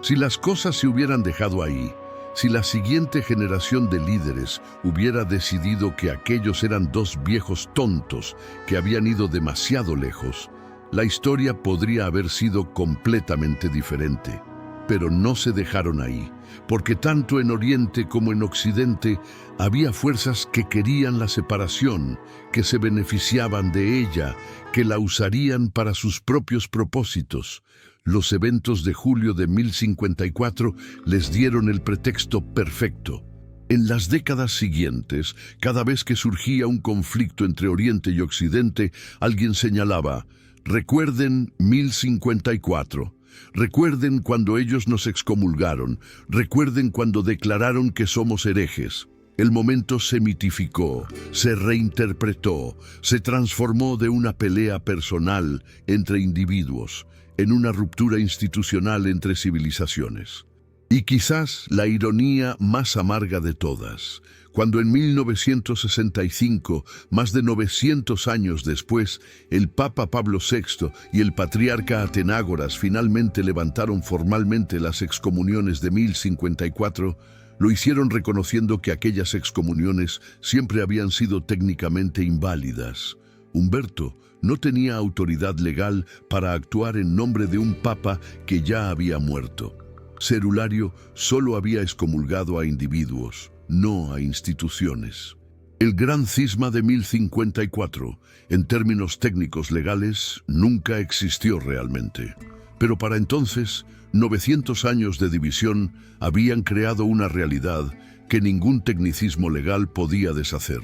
Si las cosas se hubieran dejado ahí, si la siguiente generación de líderes hubiera decidido que aquellos eran dos viejos tontos que habían ido demasiado lejos, la historia podría haber sido completamente diferente. Pero no se dejaron ahí, porque tanto en Oriente como en Occidente había fuerzas que querían la separación, que se beneficiaban de ella, que la usarían para sus propios propósitos. Los eventos de julio de 1054 les dieron el pretexto perfecto. En las décadas siguientes, cada vez que surgía un conflicto entre Oriente y Occidente, alguien señalaba: recuerden 1054. Recuerden cuando ellos nos excomulgaron, recuerden cuando declararon que somos herejes. El momento se mitificó, se reinterpretó, se transformó de una pelea personal entre individuos en una ruptura institucional entre civilizaciones. Y quizás la ironía más amarga de todas, cuando en 1965, más de 900 años después, el Papa Pablo VI y el patriarca Atenágoras finalmente levantaron formalmente las excomuniones de 1054, lo hicieron reconociendo que aquellas excomuniones siempre habían sido técnicamente inválidas. Humberto no tenía autoridad legal para actuar en nombre de un papa que ya había muerto. Cerulario solo había excomulgado a individuos, no a instituciones. El gran cisma de 1054, en términos técnicos legales, nunca existió realmente. Pero para entonces, 900 años de división habían creado una realidad que ningún tecnicismo legal podía deshacer.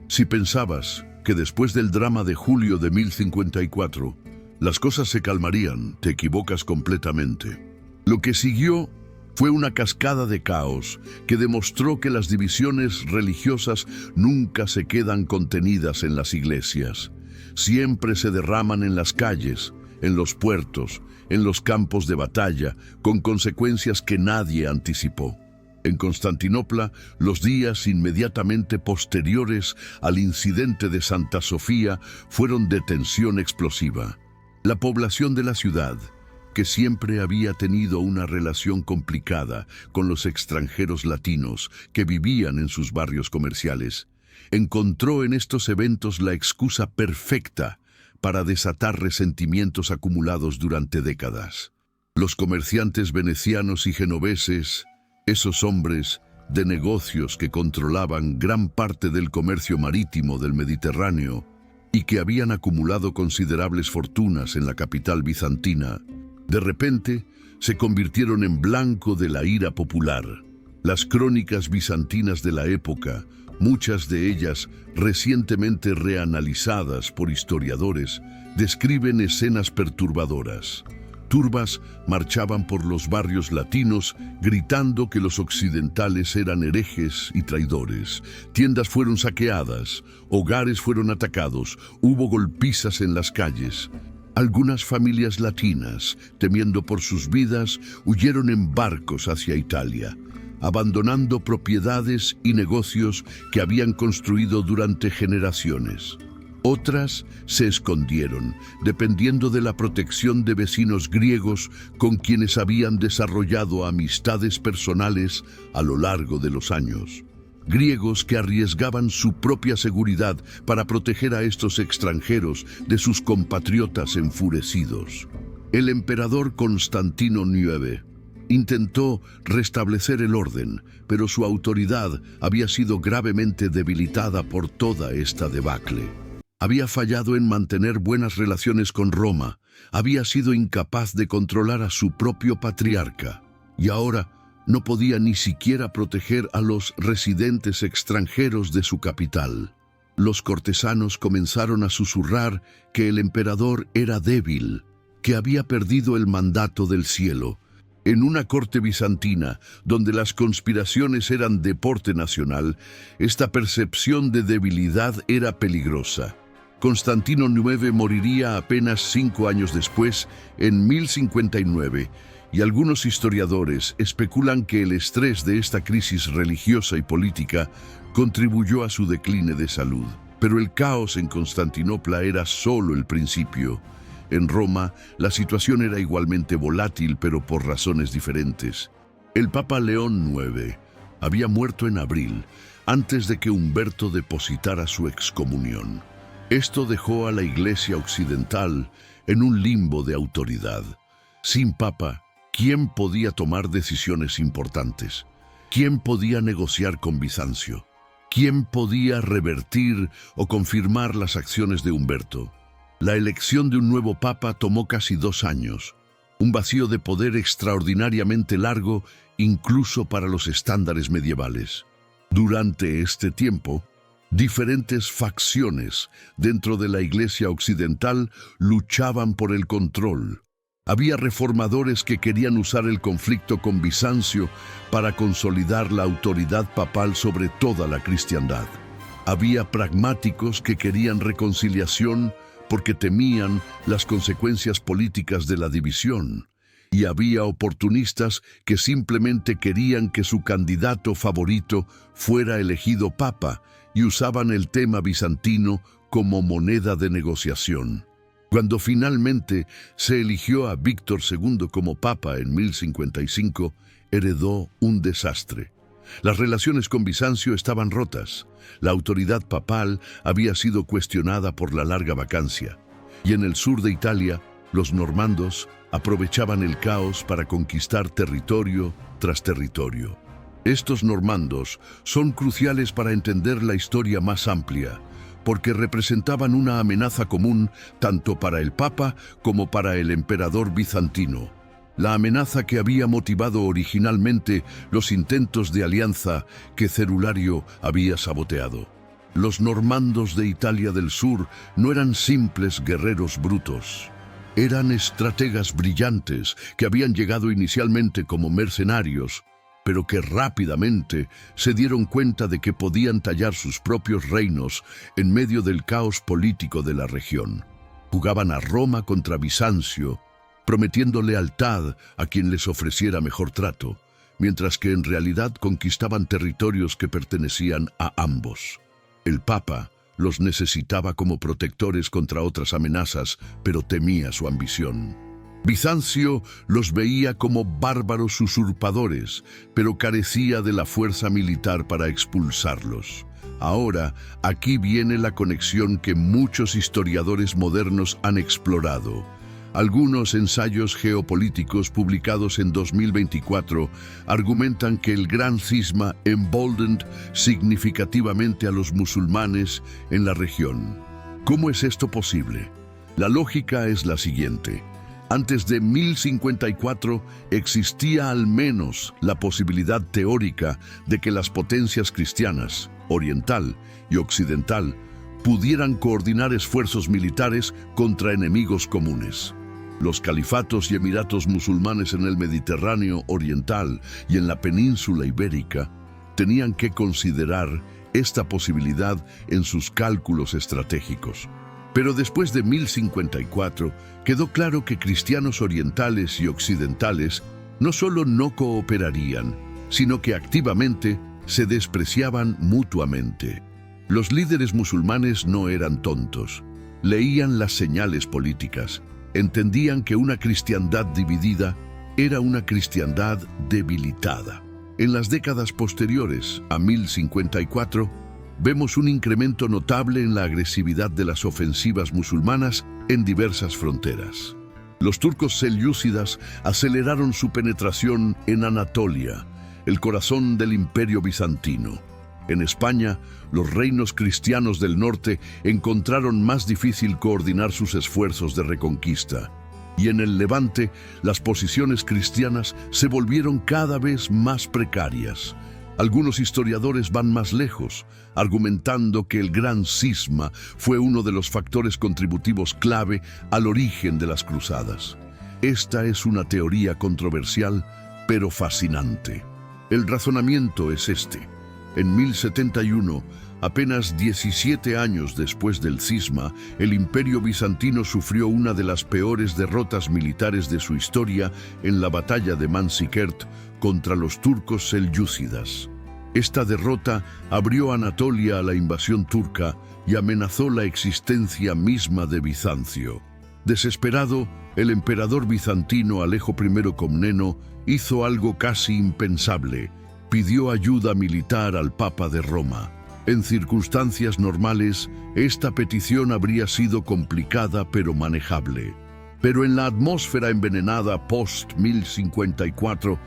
Si pensabas que después del drama de julio de 1054, las cosas se calmarían, te equivocas completamente. Lo que siguió fue una cascada de caos que demostró que las divisiones religiosas nunca se quedan contenidas en las iglesias. Siempre se derraman en las calles, en los puertos, en los campos de batalla, con consecuencias que nadie anticipó. En Constantinopla, los días inmediatamente posteriores al incidente de Santa Sofía fueron de tensión explosiva. La población de la ciudad, que siempre había tenido una relación complicada con los extranjeros latinos que vivían en sus barrios comerciales, encontró en estos eventos la excusa perfecta para desatar resentimientos acumulados durante décadas. Los comerciantes venecianos y genoveses, esos hombres de negocios que controlaban gran parte del comercio marítimo del Mediterráneo y que habían acumulado considerables fortunas en la capital bizantina, de repente se convirtieron en blanco de la ira popular. Las crónicas bizantinas de la época, muchas de ellas recientemente reanalizadas por historiadores, describen escenas perturbadoras. Turbas marchaban por los barrios latinos gritando que los occidentales eran herejes y traidores. Tiendas fueron saqueadas, hogares fueron atacados, hubo golpizas en las calles. Algunas familias latinas, temiendo por sus vidas, huyeron en barcos hacia Italia, abandonando propiedades y negocios que habían construido durante generaciones. Otras se escondieron, dependiendo de la protección de vecinos griegos con quienes habían desarrollado amistades personales a lo largo de los años. Griegos que arriesgaban su propia seguridad para proteger a estos extranjeros de sus compatriotas enfurecidos. El emperador Constantino IX intentó restablecer el orden, pero su autoridad había sido gravemente debilitada por toda esta debacle. Había fallado en mantener buenas relaciones con Roma, había sido incapaz de controlar a su propio patriarca, y ahora no podía ni siquiera proteger a los residentes extranjeros de su capital. Los cortesanos comenzaron a susurrar que el emperador era débil, que había perdido el mandato del cielo. En una corte bizantina, donde las conspiraciones eran deporte nacional, esta percepción de debilidad era peligrosa. Constantino IX moriría apenas 5 años después, en 1059, y algunos historiadores especulan que el estrés de esta crisis religiosa y política contribuyó a su decline de salud. Pero el caos en Constantinopla era solo el principio. En Roma, la situación era igualmente volátil, pero por razones diferentes. El Papa León IX había muerto en abril, antes de que Humberto depositara su excomunión. Esto dejó a la Iglesia occidental en un limbo de autoridad. Sin Papa, ¿quién podía tomar decisiones importantes? ¿Quién podía negociar con Bizancio? ¿Quién podía revertir o confirmar las acciones de Humberto? La elección de un nuevo papa tomó casi 2 años, un vacío de poder extraordinariamente largo incluso para los estándares medievales. Durante este tiempo, diferentes facciones dentro de la Iglesia occidental luchaban por el control. Había reformadores que querían usar el conflicto con Bizancio para consolidar la autoridad papal sobre toda la cristiandad. Había pragmáticos que querían reconciliación porque temían las consecuencias políticas de la división. Y había oportunistas que simplemente querían que su candidato favorito fuera elegido papa y usaban el tema bizantino como moneda de negociación. Cuando finalmente se eligió a Víctor II como papa en 1055, heredó un desastre. Las relaciones con Bizancio estaban rotas. La autoridad papal había sido cuestionada por la larga vacancia. Y en el sur de Italia, los normandos aprovechaban el caos para conquistar territorio tras territorio. Estos normandos son cruciales para entender la historia más amplia, porque representaban una amenaza común tanto para el Papa como para el emperador bizantino. La amenaza que había motivado originalmente los intentos de alianza que Cerulario había saboteado. Los normandos de Italia del Sur no eran simples guerreros brutos. Eran estrategas brillantes que habían llegado inicialmente como mercenarios, pero que rápidamente se dieron cuenta de que podían tallar sus propios reinos en medio del caos político de la región. Jugaban a Roma contra Bizancio, prometiendo lealtad a quien les ofreciera mejor trato, mientras que en realidad conquistaban territorios que pertenecían a ambos. El Papa los necesitaba como protectores contra otras amenazas, pero temía su ambición. Bizancio los veía como bárbaros usurpadores, pero carecía de la fuerza militar para expulsarlos. Ahora, aquí viene la conexión que muchos historiadores modernos han explorado. Algunos ensayos geopolíticos publicados en 2024 argumentan que el Gran Cisma emboldened significativamente a los musulmanes en la región. ¿Cómo es esto posible? La lógica es la siguiente. Antes de 1054 existía al menos la posibilidad teórica de que las potencias cristianas, oriental y occidental, pudieran coordinar esfuerzos militares contra enemigos comunes. Los califatos y emiratos musulmanes en el Mediterráneo oriental y en la península ibérica tenían que considerar esta posibilidad en sus cálculos estratégicos. Pero después de 1054, quedó claro que cristianos orientales y occidentales no solo no cooperarían, sino que activamente se despreciaban mutuamente. Los líderes musulmanes no eran tontos. Leían las señales políticas. Entendían que una cristiandad dividida era una cristiandad debilitada. En las décadas posteriores a 1054, vemos un incremento notable en la agresividad de las ofensivas musulmanas en diversas fronteras. Los turcos selyúcidas aceleraron su penetración en Anatolia, el corazón del Imperio bizantino. En España, los reinos cristianos del norte encontraron más difícil coordinar sus esfuerzos de reconquista. Y en el Levante, las posiciones cristianas se volvieron cada vez más precarias. Algunos historiadores van más lejos, argumentando que el Gran Cisma fue uno de los factores contributivos clave al origen de las cruzadas. Esta es una teoría controversial, pero fascinante. El razonamiento es este. En 1071, apenas 17 años después del cisma, el Imperio bizantino sufrió una de las peores derrotas militares de su historia en la batalla de Manzikert contra los turcos selyúcidas. Esta derrota abrió Anatolia a la invasión turca y amenazó la existencia misma de Bizancio. Desesperado, el emperador bizantino Alejo I Comneno hizo algo casi impensable. Pidió ayuda militar al Papa de Roma. En circunstancias normales, esta petición habría sido complicada pero manejable. Pero en la atmósfera envenenada post-1054,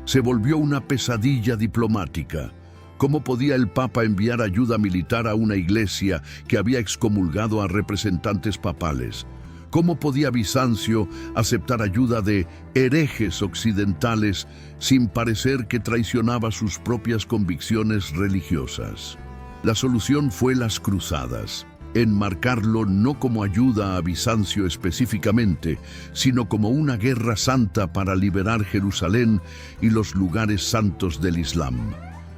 se volvió una pesadilla diplomática. ¿Cómo podía el Papa enviar ayuda militar a una iglesia que había excomulgado a representantes papales? ¿Cómo podía Bizancio aceptar ayuda de herejes occidentales sin parecer que traicionaba sus propias convicciones religiosas? La solución fue las cruzadas, enmarcarlo no como ayuda a Bizancio específicamente, sino como una guerra santa para liberar Jerusalén y los lugares santos del Islam.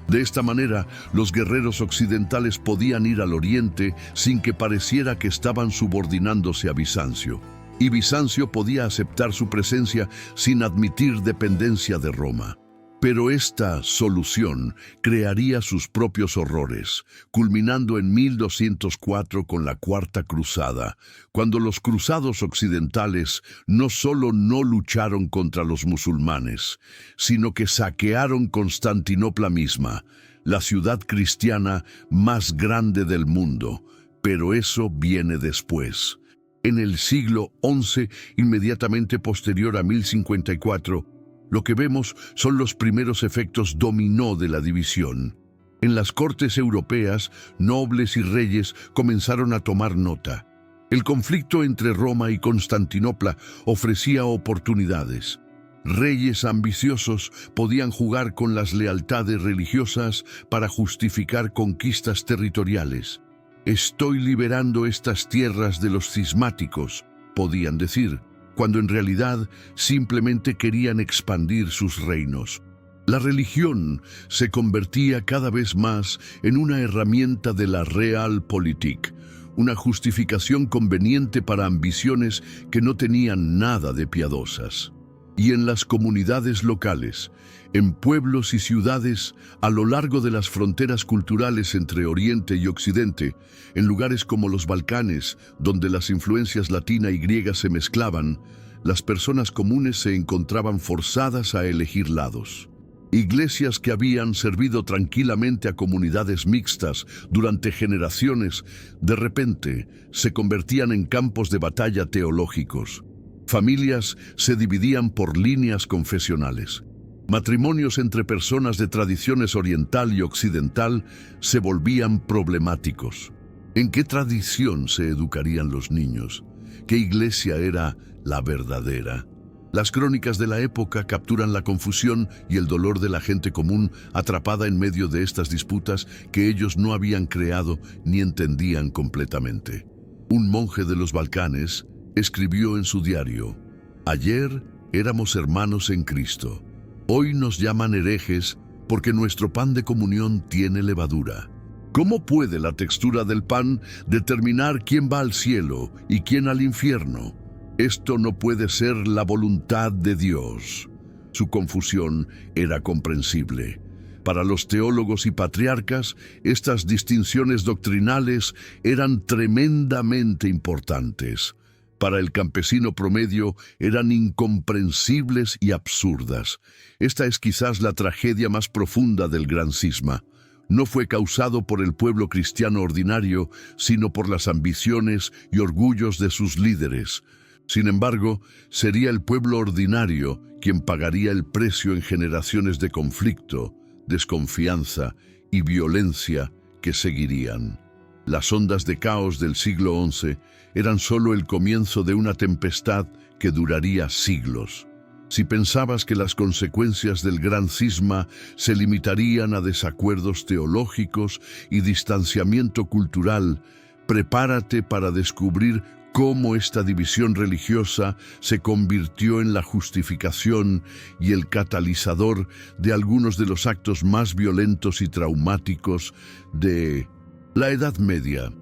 De esta manera, los guerreros occidentales podían ir al oriente sin que pareciera que estaban subordinándose a Bizancio, y Bizancio podía aceptar su presencia sin admitir dependencia de Roma. Pero esta solución crearía sus propios horrores, culminando en 1204 con la Cuarta Cruzada, cuando los cruzados occidentales no solo no lucharon contra los musulmanes, sino que saquearon Constantinopla misma, la ciudad cristiana más grande del mundo. Pero eso viene después. En el siglo XI, inmediatamente posterior a 1054, lo que vemos son los primeros efectos dominó de la división. En las cortes europeas, nobles y reyes comenzaron a tomar nota. El conflicto entre Roma y Constantinopla ofrecía oportunidades. Reyes ambiciosos podían jugar con las lealtades religiosas para justificar conquistas territoriales. «Estoy liberando estas tierras de los cismáticos», podían decir, cuando en realidad simplemente querían expandir sus reinos. La religión se convertía cada vez más en una herramienta de la Realpolitik, una justificación conveniente para ambiciones que no tenían nada de piadosas. Y en las comunidades locales, en pueblos y ciudades, a lo largo de las fronteras culturales entre Oriente y Occidente, en lugares como los Balcanes, donde las influencias latina y griega se mezclaban, las personas comunes se encontraban forzadas a elegir lados. Iglesias que habían servido tranquilamente a comunidades mixtas durante generaciones, de repente se convertían en campos de batalla teológicos. Familias se dividían por líneas confesionales. Matrimonios entre personas de tradiciones oriental y occidental se volvían problemáticos. ¿En qué tradición se educarían los niños? ¿Qué iglesia era la verdadera? Las crónicas de la época capturan la confusión y el dolor de la gente común atrapada en medio de estas disputas que ellos no habían creado ni entendían completamente. Un monje de los Balcanes escribió en su diario: «Ayer éramos hermanos en Cristo. Hoy nos llaman herejes porque nuestro pan de comunión tiene levadura». ¿Cómo puede la textura del pan determinar quién va al cielo y quién al infierno? Esto no puede ser la voluntad de Dios. Su confusión era comprensible. Para los teólogos y patriarcas, estas distinciones doctrinales eran tremendamente importantes. Para el campesino promedio eran incomprensibles y absurdas. Esta es quizás la tragedia más profunda del Gran Cisma. No fue causado por el pueblo cristiano ordinario, sino por las ambiciones y orgullos de sus líderes. Sin embargo, sería el pueblo ordinario quien pagaría el precio en generaciones de conflicto, desconfianza y violencia que seguirían. Las ondas de caos del siglo XI eran solo el comienzo de una tempestad que duraría siglos. Si pensabas que las consecuencias del Gran Cisma se limitarían a desacuerdos teológicos y distanciamiento cultural, prepárate para descubrir cómo esta división religiosa se convirtió en la justificación y el catalizador de algunos de los actos más violentos y traumáticos de la Edad Media.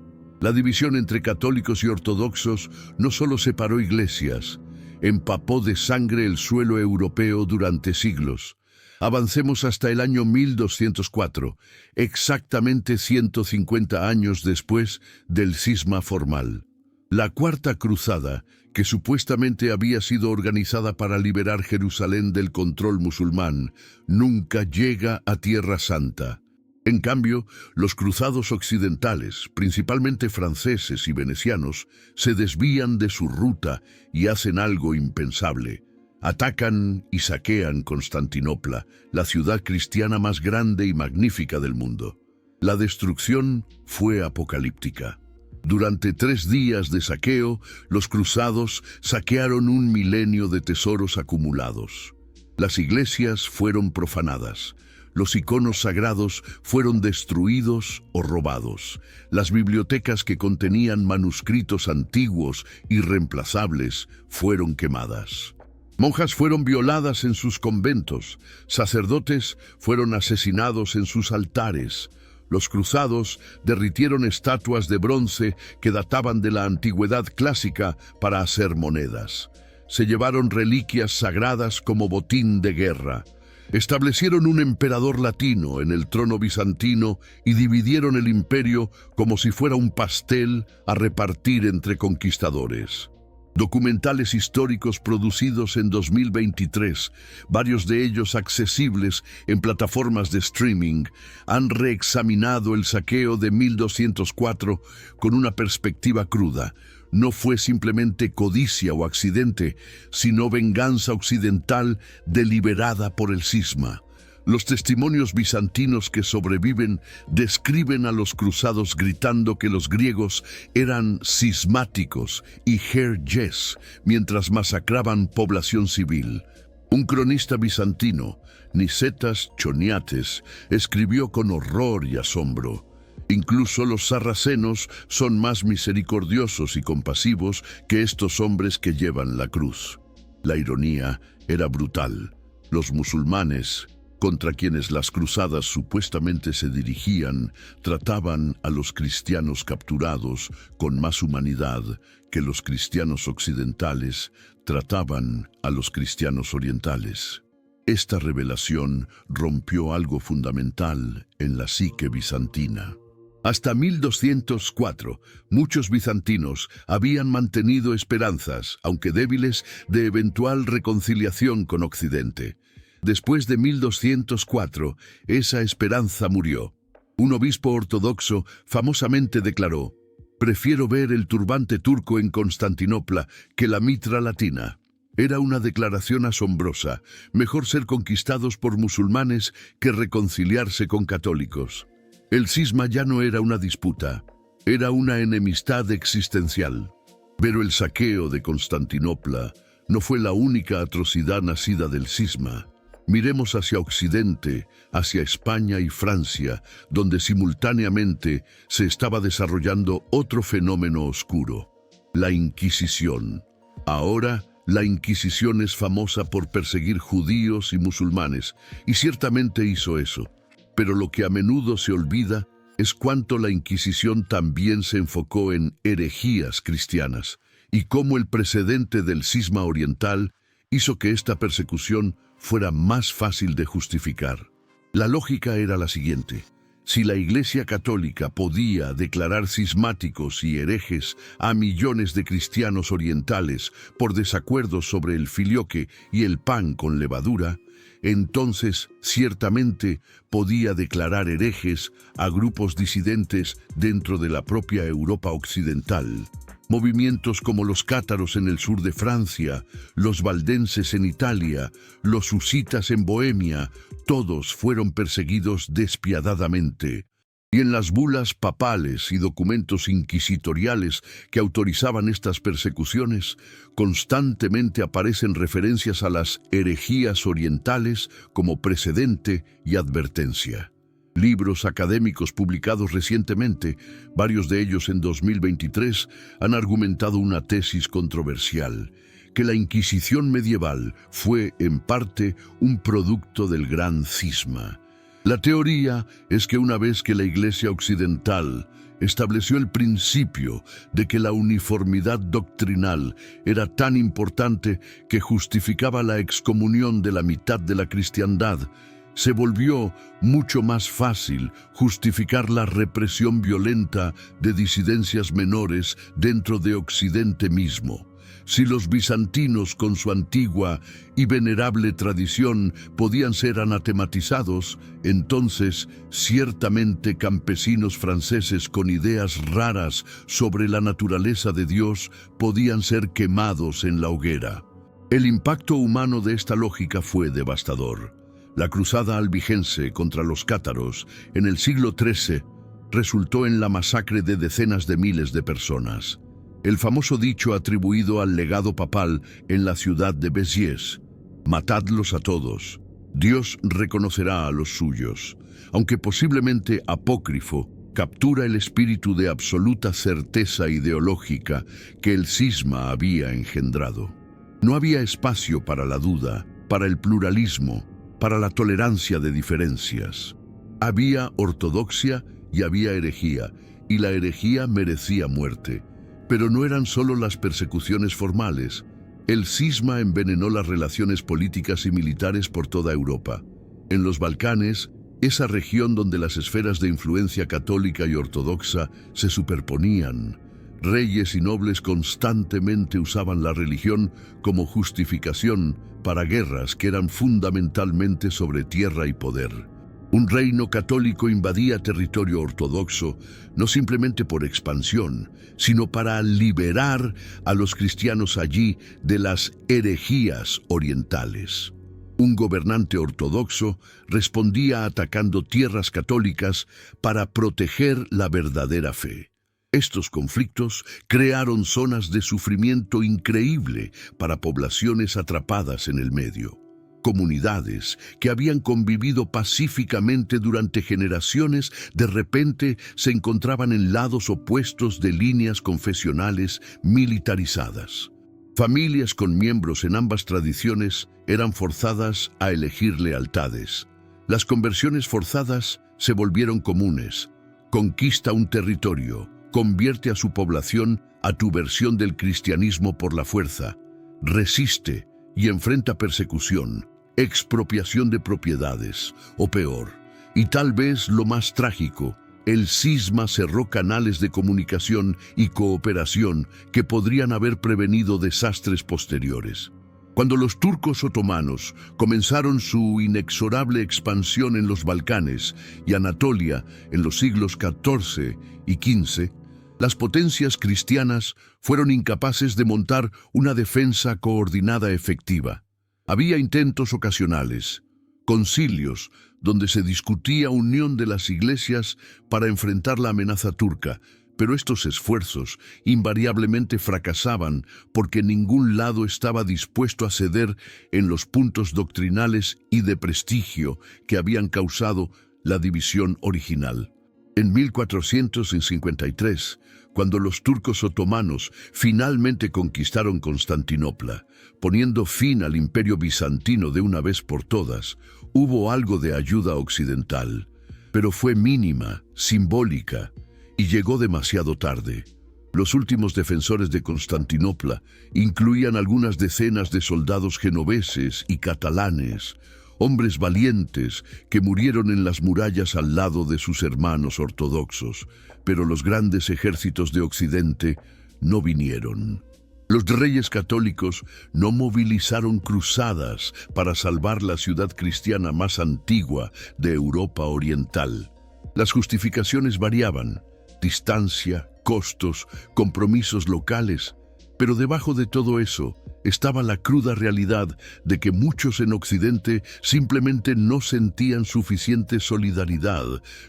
La división entre católicos y ortodoxos no solo separó iglesias, empapó de sangre el suelo europeo durante siglos. Avancemos hasta el año 1204, exactamente 150 años después del cisma formal. La Cuarta Cruzada, que supuestamente había sido organizada para liberar Jerusalén del control musulmán, nunca llega a Tierra Santa. En cambio, los cruzados occidentales, principalmente franceses y venecianos, se desvían de su ruta y hacen algo impensable. Atacan y saquean Constantinopla, la ciudad cristiana más grande y magnífica del mundo. La destrucción fue apocalíptica. Durante 3 días de saqueo, los cruzados saquearon 1 milenio de tesoros acumulados. Las iglesias fueron profanadas. Los iconos sagrados fueron destruidos o robados. Las bibliotecas que contenían manuscritos antiguos y reemplazables fueron quemadas. Monjas fueron violadas en sus conventos. Sacerdotes fueron asesinados en sus altares. Los cruzados derritieron estatuas de bronce que databan de la antigüedad clásica para hacer monedas. Se llevaron reliquias sagradas como botín de guerra. Establecieron un emperador latino en el trono bizantino y dividieron el imperio como si fuera un pastel a repartir entre conquistadores. Documentales históricos producidos en 2023, varios de ellos accesibles en plataformas de streaming, han reexaminado el saqueo de 1204 con una perspectiva cruda. No fue simplemente codicia o accidente, sino venganza occidental deliberada por el cisma. Los testimonios bizantinos que sobreviven describen a los cruzados gritando que los griegos eran cismáticos y herges mientras masacraban población civil. Un cronista bizantino, Nicetas Choniates, escribió con horror y asombro: Incluso los sarracenos son más misericordiosos y compasivos que estos hombres que llevan la cruz. La ironía era brutal. Los musulmanes, contra quienes las cruzadas supuestamente se dirigían, trataban a los cristianos capturados con más humanidad que los cristianos occidentales trataban a los cristianos orientales. Esta revelación rompió algo fundamental en la psique bizantina. Hasta 1204, muchos bizantinos habían mantenido esperanzas, aunque débiles, de eventual reconciliación con Occidente. Después de 1204, esa esperanza murió. Un obispo ortodoxo famosamente declaró: «Prefiero ver el turbante turco en Constantinopla que la mitra latina». Era una declaración asombrosa. Mejor ser conquistados por musulmanes que reconciliarse con católicos. El cisma ya no era una disputa, era una enemistad existencial. Pero el saqueo de Constantinopla no fue la única atrocidad nacida del cisma. Miremos hacia Occidente, hacia España y Francia, donde simultáneamente se estaba desarrollando otro fenómeno oscuro: la Inquisición. Ahora, la Inquisición es famosa por perseguir judíos y musulmanes, y ciertamente hizo eso. Pero lo que a menudo se olvida es cuánto la Inquisición también se enfocó en herejías cristianas, y cómo el precedente del cisma oriental hizo que esta persecución fuera más fácil de justificar. La lógica era la siguiente: si la Iglesia Católica podía declarar cismáticos y herejes a millones de cristianos orientales por desacuerdos sobre el filioque y el pan con levadura, entonces ciertamente podía declarar herejes a grupos disidentes dentro de la propia Europa occidental. Movimientos como los cátaros en el sur de Francia, los valdenses en Italia, los husitas en Bohemia, todos fueron perseguidos despiadadamente. Y en las bulas papales y documentos inquisitoriales que autorizaban estas persecuciones, constantemente aparecen referencias a las herejías orientales como precedente y advertencia. Libros académicos publicados recientemente, varios de ellos en 2023, han argumentado una tesis controversial: que la Inquisición medieval fue, en parte, un producto del gran cisma. La teoría es que una vez que la Iglesia occidental estableció el principio de que la uniformidad doctrinal era tan importante que justificaba la excomunión de la mitad de la cristiandad, se volvió mucho más fácil justificar la represión violenta de disidencias menores dentro de Occidente mismo. Si los bizantinos, con su antigua y venerable tradición, podían ser anatematizados, entonces ciertamente campesinos franceses con ideas raras sobre la naturaleza de Dios podían ser quemados en la hoguera. El impacto humano de esta lógica fue devastador. La cruzada albigense contra los cátaros en el siglo XIII resultó en la masacre de decenas de miles de personas. El famoso dicho atribuido al legado papal en la ciudad de Béziers: «Matadlos a todos, Dios reconocerá a los suyos», aunque posiblemente apócrifo, captura el espíritu de absoluta certeza ideológica que el cisma había engendrado. No había espacio para la duda, para el pluralismo, para la tolerancia de diferencias. Había ortodoxia y había herejía, y la herejía merecía muerte. Pero no eran solo las persecuciones formales. El cisma envenenó las relaciones políticas y militares por toda Europa. En los Balcanes, esa región donde las esferas de influencia católica y ortodoxa se superponían, reyes y nobles constantemente usaban la religión como justificación para guerras que eran fundamentalmente sobre tierra y poder. Un reino católico invadía territorio ortodoxo no simplemente por expansión, sino para liberar a los cristianos allí de las herejías orientales. Un gobernante ortodoxo respondía atacando tierras católicas para proteger la verdadera fe. Estos conflictos crearon zonas de sufrimiento increíble para poblaciones atrapadas en el medio. Comunidades que habían convivido pacíficamente durante generaciones, de repente se encontraban en lados opuestos de líneas confesionales militarizadas. Familias con miembros en ambas tradiciones eran forzadas a elegir lealtades. Las conversiones forzadas se volvieron comunes. Conquista un territorio, convierte a su población a tu versión del cristianismo por la fuerza, resiste y enfrenta persecución, expropiación de propiedades, o peor, y tal vez lo más trágico, el cisma cerró canales de comunicación y cooperación que podrían haber prevenido desastres posteriores. Cuando los turcos otomanos comenzaron su inexorable expansión en los Balcanes y Anatolia en los siglos XIV y XV, las potencias cristianas fueron incapaces de montar una defensa coordinada efectiva. Había intentos ocasionales, concilios, donde se discutía unión de las iglesias para enfrentar la amenaza turca, pero estos esfuerzos invariablemente fracasaban porque ningún lado estaba dispuesto a ceder en los puntos doctrinales y de prestigio que habían causado la división original. En 1453, cuando los turcos otomanos finalmente conquistaron Constantinopla, poniendo fin al imperio bizantino de una vez por todas, hubo algo de ayuda occidental, pero fue mínima, simbólica, y llegó demasiado tarde. Los últimos defensores de Constantinopla incluían algunas decenas de soldados genoveses y catalanes, hombres valientes que murieron en las murallas al lado de sus hermanos ortodoxos, pero los grandes ejércitos de Occidente no vinieron. Los reyes católicos no movilizaron cruzadas para salvar la ciudad cristiana más antigua de Europa Oriental. Las justificaciones variaban: distancia, costos, compromisos locales, pero debajo de todo eso estaba la cruda realidad de que muchos en Occidente simplemente no sentían suficiente solidaridad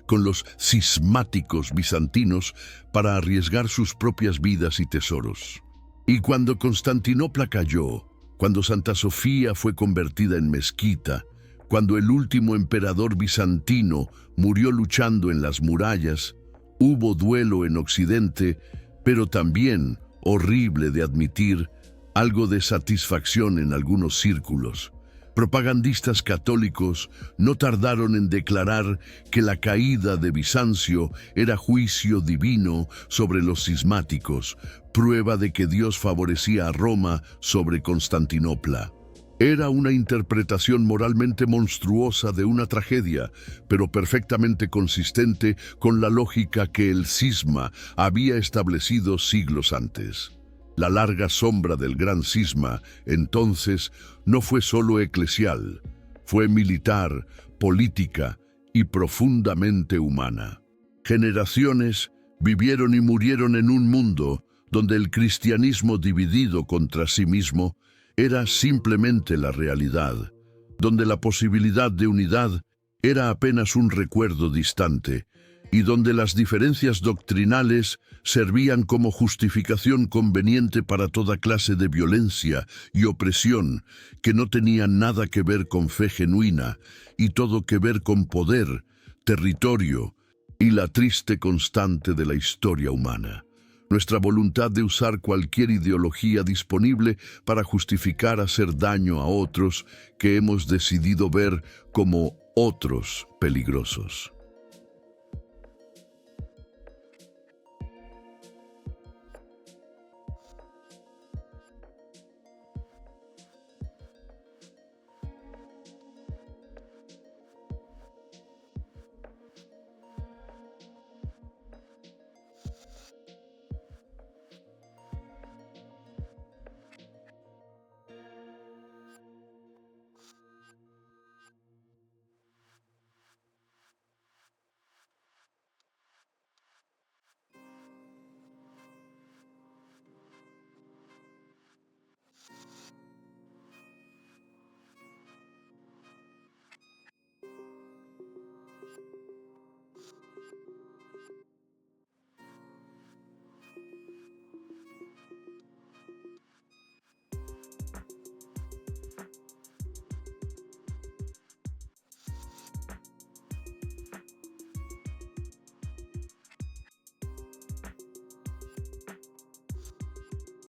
con los cismáticos bizantinos para arriesgar sus propias vidas y tesoros. Y cuando Constantinopla cayó, cuando Santa Sofía fue convertida en mezquita, cuando el último emperador bizantino murió luchando en las murallas, hubo duelo en Occidente, pero también, horrible de admitir, algo de satisfacción en algunos círculos. Propagandistas católicos no tardaron en declarar que la caída de Bizancio era juicio divino sobre los cismáticos, prueba de que Dios favorecía a Roma sobre Constantinopla. Era una interpretación moralmente monstruosa de una tragedia, pero perfectamente consistente con la lógica que el cisma había establecido siglos antes. La larga sombra del gran cisma, entonces, no fue solo eclesial, fue militar, política y profundamente humana. Generaciones vivieron y murieron en un mundo donde el cristianismo dividido contra sí mismo era simplemente la realidad, donde la posibilidad de unidad era apenas un recuerdo distante, y donde las diferencias doctrinales servían como justificación conveniente para toda clase de violencia y opresión que no tenían nada que ver con fe genuina y todo que ver con poder, territorio y la triste constante de la historia humana. Nuestra voluntad de usar cualquier ideología disponible para justificar hacer daño a otros que hemos decidido ver como otros peligrosos.